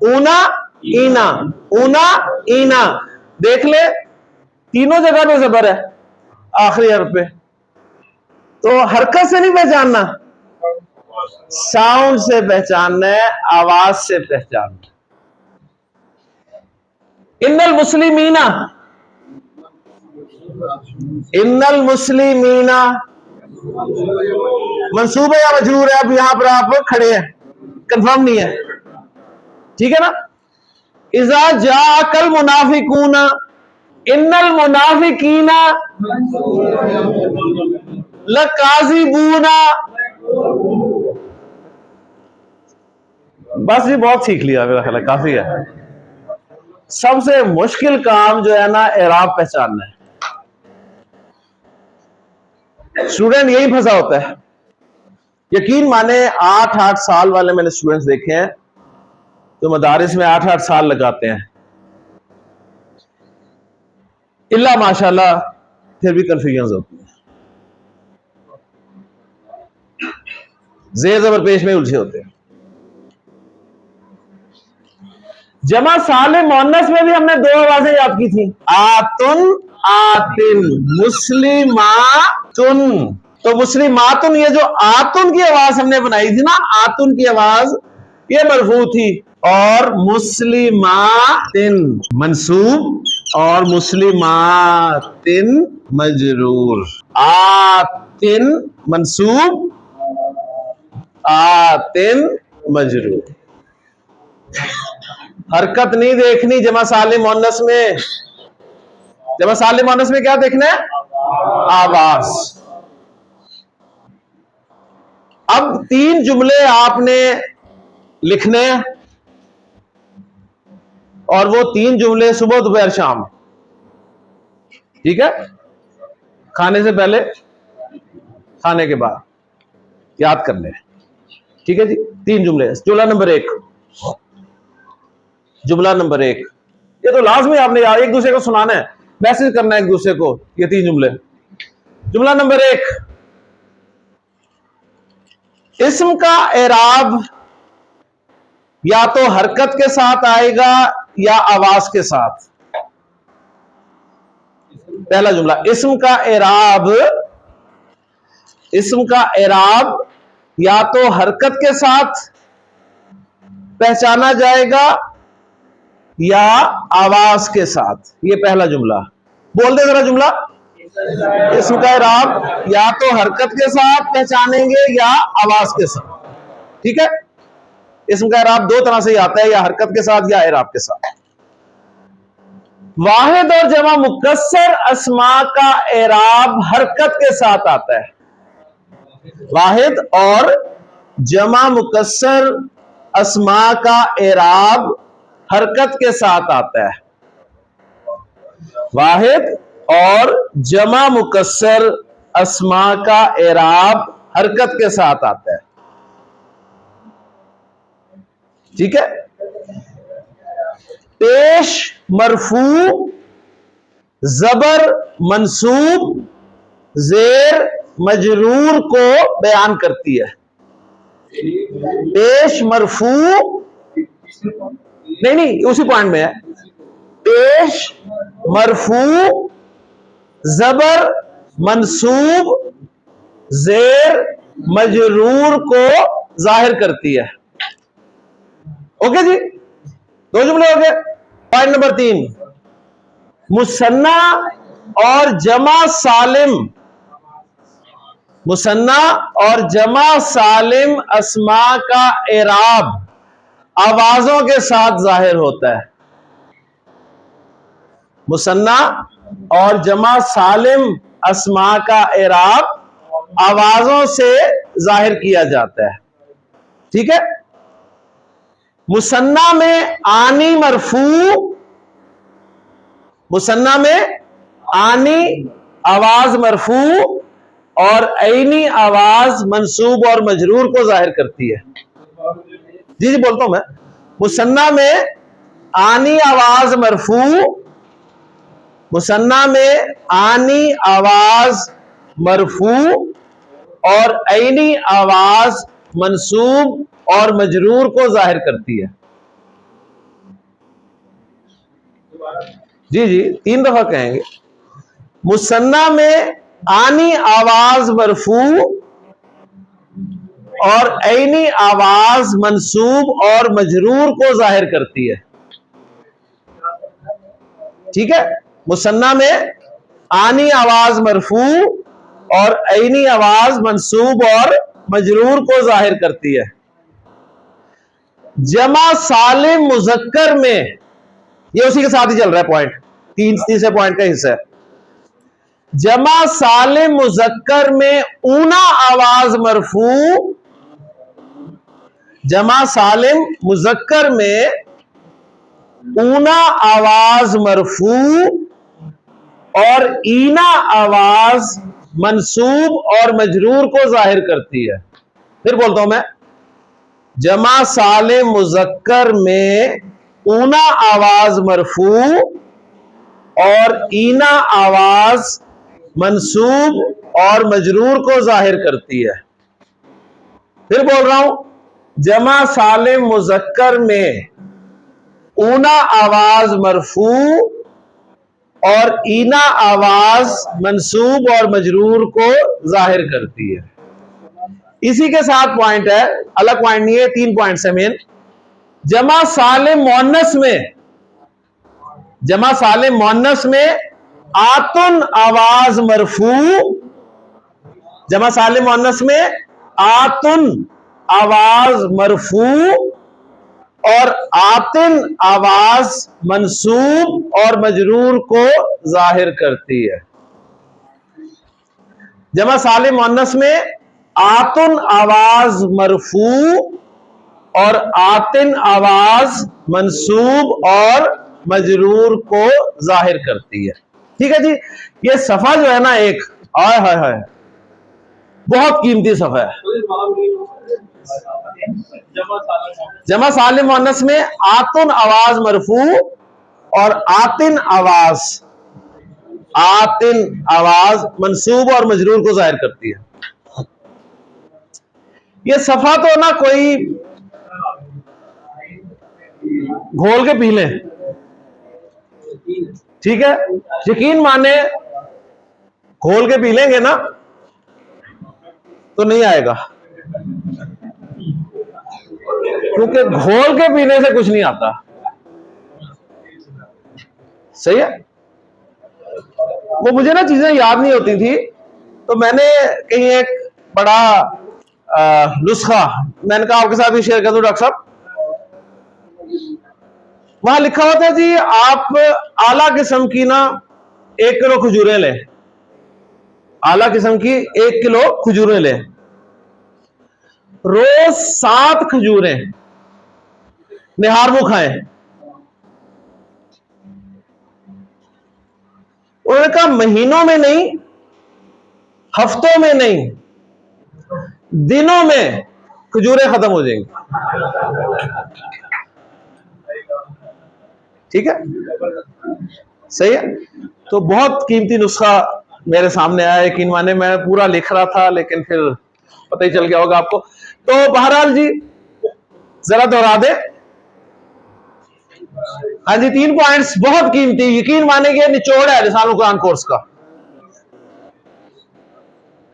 ऊना ईना, ऊना ईना। देख ले, तीनों जगह पे जबर है आखिरी हर्फ पे। तो हरकत से नहीं पहचानना, साउंड से पहचानना है, आवाज से पहचानना है। इन्नल मुस्लिमीना, इन्नल मुस्लिमीना मंसूब है या मजरूर है, अब यहां पर आप खड़े हैं, कंफर्म नहीं है, ठीक है ना। इज़ा जाअकल मुनाफिकूना, इन्नल मुनाफिकीना लकाज़िबूना। बस ये बहुत सीख लिया, मेरा ख्याल है काफी है। सबसे मुश्किल काम जो है ना, एराब पहचानना है। स्टूडेंट यही फंसा होता है। यकीन माने 8-8 साल वाले मैंने स्टूडेंट्स देखे हैं, तो मदारिस में 8-8 साल लगाते हैं, इल्ला माशाल्लाह फिर भी कंफ्यूजन होती है, जेर जबर पेश में उलझे होते हैं। जमा साले मुअन्नस में भी हमने दो आवाजें याद की थी, आतुन, आतिन, मुस्लिमातुन। तो मुस्लिमातुन, ये जो आतुन की आवाज हमने बनाई थी ना, आतुन की आवाज ये मरफू थी, और मुस्लिमातिन मंसूब, और मुस्लिमातिन मजरूर। आतिन मंसूब, आतिन मजरूर। हरकत नहीं देखनी जमा सालिम मुअन्नस में। जमा सालिम मुअन्नस में क्या देखना है, आवाज। अब 3 जुमले आपने लिखने हैं, और वो 3 जुमले सुबह दोपहर शाम, ठीक है, खाने से पहले, खाने के बाद, याद कर ले। ठीक है जी, 3 जुमले। जुमला नंबर 1, जुमला नंबर 1, ये तो लाजमी आपने यार एक दूसरे को सुनाना है, मैसेज करना है एक दूसरे को, ये 3 जुमले। जुमला नंबर 1, इस्म का एराब या तो हरकत के साथ आएगा या आवाज के साथ। पहला जुमला, इस्म का एराब, इस्म का एराब या तो हरकत के साथ पहचाना जाएगा या आवाज के साथ। ये पहला जुमला, बोल दे जरा जुमला। इस्म का एराब या तो हरकत के साथ पहचानेंगे या आवाज के साथ। ठीक है, इस्म का एराब 2 तरह से आता है, या हरकत के साथ या एराब के साथ। वाहिद और जमा मुकस्सर अस्मा का एराब हरकत के साथ आता है। वाहिद और जमा मुकस्सर अस्मा का एराब हरकत के साथ आता है। वाहिद और जमा मुकस्सर अस्मा का एराब हरकत के साथ आता है। ठीक है, पेश मरफू जबर मंसूब जेर मजरूर को बयान करती है। पेश मरफू, नहीं उसी पॉइंट में है। पेश मरफू जबर मंसूब जेर मजरूर को जाहिर करती है। ओके जी, 2 जुमले हो गए। पॉइंट नंबर 3, मुसन्ना और जमा सालिम, मुसन्ना और जमा सालिम अस्मा का एराब आवाजों के साथ जाहिर होता है। मुसन्ना और जमा सालिम अस्मा का एराब आवाजों से जाहिर किया जाता है। ठीक है, मुसन्ना में आनी मरफू, मुसन्ना में आनी आवाज मरफू और ऐनी आवाज मंसूब और मजरूर को जाहिर करती है। जी बोलता हूं मैं। मुसन्ना में आनी आवाज मरफू, मुसन्ना में आनी आवाज मरफू और ऐनी आवाज मंसूब और मजरूर को जाहिर करती है। जी 3 दफा कहेंगे। मुसन्ना में आनी आवाज मरफू और ऐनी आवाज मंसूब और मजरूर को जाहिर करती है। ठीक है, मुसन्ना में आनी आवाज मरफू और ऐनी आवाज मंसूब और मजरूर को जाहिर करती है। जमा सालिम मुजक्कर में, ये उसी के साथ ही चल रहा है पॉइंट, तीसरे पॉइंट का हिस्सा है। जमा सालिम मुजक्कर में ऊना आवाज मरफू, जमा सालिम मुजक्कर में ऊना आवाज मरफू और ईना आवाज मंसूब और मजरूर को जाहिर करती है। फिर बोलता हूं मैं, जमा सालिम मुजक्कर में ऊना आवाज मरफू और ईना आवाज मंसूब और मजरूर को जाहिर करती है। फिर बोल रहा हूं, जमा सालिम मुजक्कर में ऊना आवाज मरफू और ईना आवाज मंसूब और मजरूर को जाहिर करती है। इसी के साथ पॉइंट है, अलग पॉइंट नहीं है, 3 पॉइंट्स है मेन। जमा सालिम मुअन्नस में, जमा सालिम मुअन्नस में आतुन आवाज मरफू, जमा सालिम मुअन्नस में आतुन आवाज मरफू और आतिन आवाज मंसूब और मजरूर को जाहिर करती है। जमा सालिम मुअन्नस में आतुन आवाज मरफू और आतिन आवाज मंसूब और मजरूर को जाहिर करती है। ठीक है जी, ये सफा जो है ना एक, आय हाय हाय, बहुत कीमती सफ़ा है। जमा सालिम मुअन्नस में आतुन आवाज मरफू और आतिन आवाज मंसूब और मजरूर को जाहिर करती है। ये सफा तो ना कोई घोल के पी लें, ठीक है, यकीन माने घोल के पी लेंगे ना तो नहीं आएगा, क्योंकि घोल के पीने से कुछ नहीं आता। सही है। वो मुझे ना चीजें याद नहीं होती थी, तो मैंने कहीं एक बड़ा नुस्खा मैंने कहा आपके साथ भी शेयर कर दूं डॉक्टर साहब। वहां लिखा होता है जी आप आला किस्म की ना 1 किलो खजूरें लें, आला किस्म की 1 किलो खजूरें लें, रोज 7 खजूरें निहार वो खाएं। उन्होंने कहा महीनों में नहीं, हफ्तों में नहीं, दिनों में खजूरें खत्म हो जाएंगी। ठीक है, सही है। तो बहुत कीमती नुस्खा मेरे सामने आया, यकीन माने मैं पूरा लिख रहा था लेकिन फिर पता ही चल गया होगा आपको। तो बहरहाल जी जरा दोहरा दे। हाँ जी, 3 पॉइंट्स बहुत कीमती, यकीन मानेंगे निचोड़ है रिसालुल कुरान कोर्स का।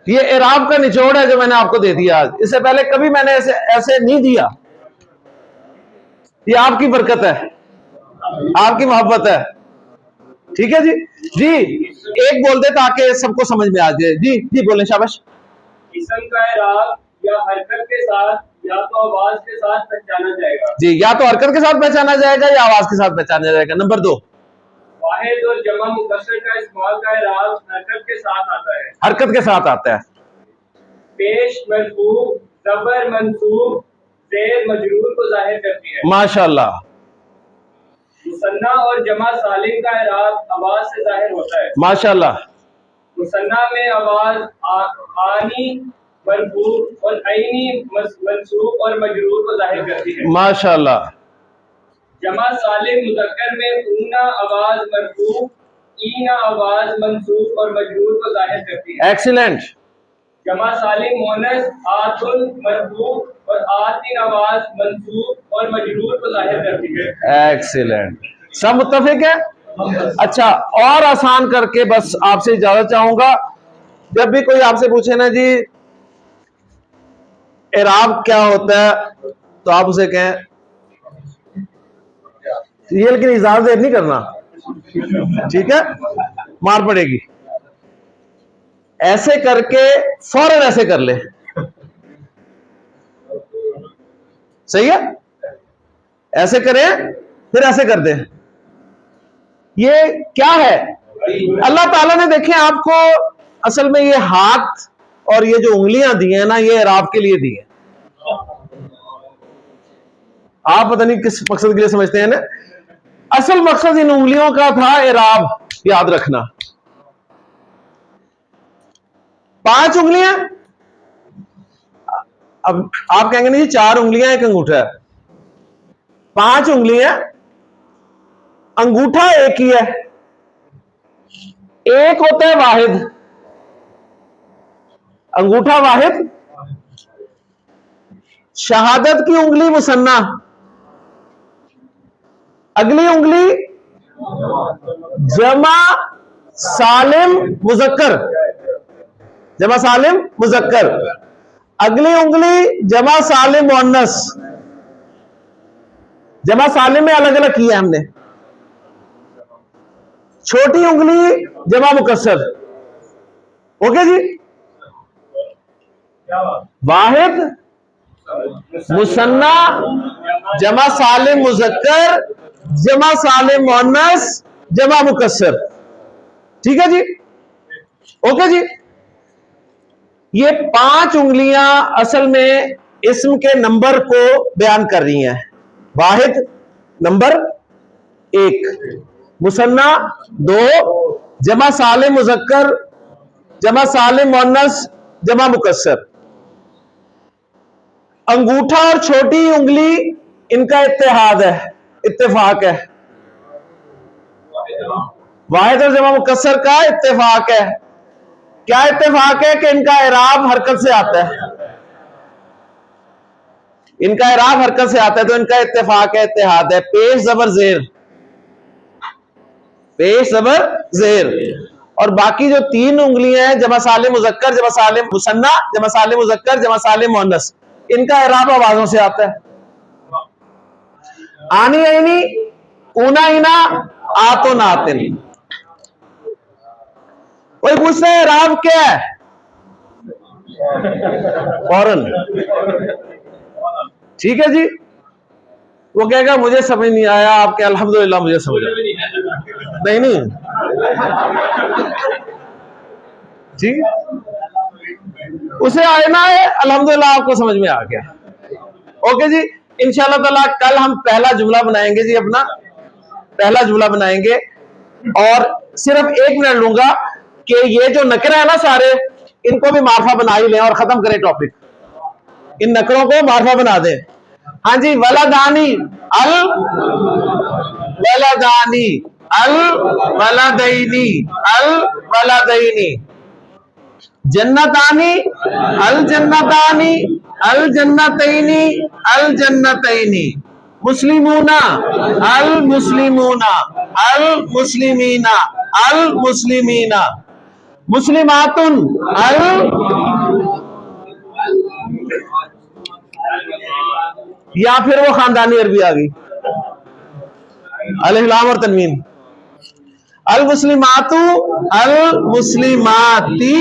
ये इराब का निचोड़ है जो मैंने आपको दे दिया आज, इससे पहले कभी मैंने ऐसे नहीं दिया। ये आपकी बरकत है, आपकी मोहब्बत है। ठीक है जी। जी एक बोल दे ताकि सबको समझ में आ जाए। जी जी बोले, शाबाश। इसम का इराब या हरकत के साथ या तो आवाज के साथ पहचाना जाएगा। जी, या तो हरकत के साथ पहचाना जाएगा या आवाज के साथ पहचाना जाएगा। नंबर 2, वाहिद और जमा मुकस्सर का इस्तेमाल का इराब हरकत के साथ आता है। हरकत के साथ आता है। पेश मरफू, ज़बर मंसूब, ज़ेर मजरूर को जाहिर करती है। माशाल्लाह। मुसन्ना और जमा सालिम का इराब आवाज से जाहिर होता है। माशाल्लाह। मुसन्ना में आवाज आनी मरफू और आईनी मंसूब और मजरूर को जाहिर करती है। माशाल्लाह। जमा सालिम मुज़क्कर में ऊना आवाज मरफू, ईना आवाज मंसूब और मजरूर को जाहिर करती है। एक्सीलेंट। जमा सालिम मुअन्नस आतुल मरफू और आतिन आवाज मंसूब और मजरूर को जाहिर करती है। एक्सीलेंट, सब मुत्तफिक है। अच्छा, और आसान करके बस आपसे इजाजत चाहूंगा। जब भी कोई आपसे पूछे ना जी इराब क्या होता है तो आप उसे कहें ये, लेकिन इजाजत नहीं करना, ठीक है, मार पड़ेगी। ऐसे करके फौरन ऐसे कर ले, सही है। ऐसे करें फिर ऐसे कर दे। ये क्या है? अल्लाह ताला ने देखें आपको असल में ये हाथ और ये जो उंगलियां दी हैं ना, ये इराब के लिए दी है। आप पता नहीं किस मकसद के लिए समझते हैं ना, असल मकसद इन उंगलियों का था इराब, याद रखना। 5 उंगलियां, अब आप कहेंगे नहीं 4 उंगलियां 1 अंगूठा है। 5 उंगलियां, अंगूठा एक ही है, एक होता है वाहिद, अंगूठा वाहिद। शहादत की उंगली मुसन्ना, अगली उंगली जमा सालिम मुजक्कर, जमा सालिम मुजक्कर, अगली उंगली जमा सालिम मुअन्नस। जमा सालिम में अलग अलग किया हमने। छोटी उंगली जमा मुकस्सर। ओके जी। वाहिद, मुसन्ना, जमा सालिम मुजक्कर, जमा सालिम मुअन्नस, जमा मुकस्सर। ठीक है जी, ओके जी। ये 5 उंगलियां असल में इस्म के नंबर को बयान कर रही हैं। वाहिद नंबर 1, मुसन्ना 2, जमा सालिम मुजक्कर, जमा सालिम मुअन्नस जमा मुकस्सर। अंगूठा और छोटी उंगली इनका इत्तेहाद है, इत्तेफाक है। वाहिद और जमा मुकस्सर का इत्तेफाक है। क्या इत्तेफाक है कि इनका इराब हरकत से आता है, इनका इराब हरकत से आता है, तो इनका इत्तेफाक है, इत्तेहाद है। पेश जबर जेर, पेश जबर जेर। और बाकी जो 3 उंगलियां हैं, जमा सालिम मुजक्कर, जमा सालिम मुसन्ना, जमा सालिम मुजक्कर, जमा सालिम मुअन्नस, इनका इराब आवाजों से आता है। आनी आईनी, ऊना इना, आतो नातिन। कोई पूछता है इराब क्या है, फौरन ठीक है जी, वो कहेगा मुझे समझ नहीं आया, आपके अल्हम्दुलिल्लाह मुझे समझ आया। नहीं ठीक, उसे आना है, अल्हम्दुलिल्लाह आपको समझ में आ गया। ओके जी, इंशाअल्लाह ताला कल हम पहला जुमला बनाएंगे जी, अपना पहला जुमला बनाएंगे। और सिर्फ 1 मिनट लूंगा कि ये जो नकरा है ना सारे, इनको भी मार्फा बना ही लें और खत्म करें टॉपिक। इन नकरों को मार्फा बना दें। हाँ जी, वलदानी, अल वलदानी, अल वलदैनी, अल वलदैनी। जन्नतानी, अल जन्नतानी, अल जन्नतैनी, अल जन्नतैनी। मुस्लिमूना, अल मुस्लिमूना, अल मुस्लिमीना, अल मुस्लिमीना। मुस्लिमातुन, अल, या फिर वो खानदानी अरबी आ गई, अल-इस्लाम और तनवीन। अल मुस्लिमातु, अल मुस्लिमाती,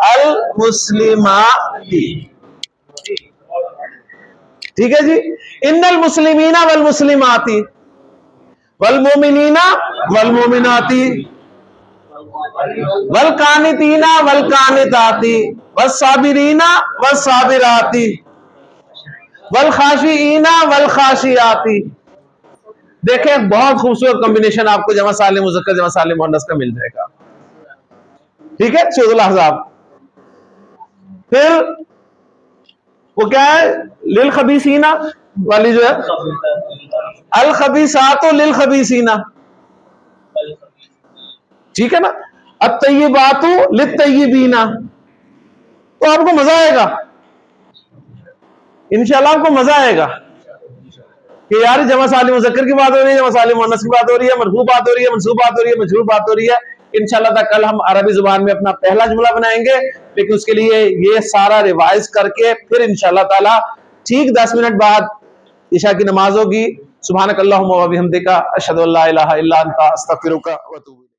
अल मुस्लिमाती। ठीक है जी। इन्नल मुस्लिमीना वल मुस्लिमाती, वल मोमिनीना वल मोमिनाती, वल कानितीना वल कानिताती, वल साबिरीना वल साबिराती, वल खाशिईना वल खाशियाती। देखें, बहुत खूबसूरत कॉम्बिनेशन आपको जमा सालिम मुज़क्कर जमा सालिम मुअन्नस का मिल जाएगा। ठीक है, सूरह अहज़ाब। फिर वो क्या है, लिल खबीसीना वाली जो है, अल खबीसातु लिल खबीसीना, ठीक है ना। अत्तय्यिबातु लित्तय्यिबीना। तो आपको मजा आएगा, इंशाल्लाह आपको मजा आएगा कि यार जमा सालिम मुज़क्कर की बात हो रही है, जमा सालिम मुअन्नस की बात हो रही है, मरफू बात हो रही है, मंसूब बात हो रही है, मजरूर बात हो रही है। इंशाल्लाह तक कल हम अरबी जुबान में अपना पहला जुमला बनाएंगे, लेकिन उसके लिए ये सारा रिवाइज करके फिर इंशाल्लाह ताला ठीक 10 मिनट बाद इशा की नमाज होगी। सुब्हानक अल्लाहुम्मा व बिहम्दिका अशहदु अल्ला इलाहा इल्ला अंता अस्तगफिरुका व अतूबु इलैक।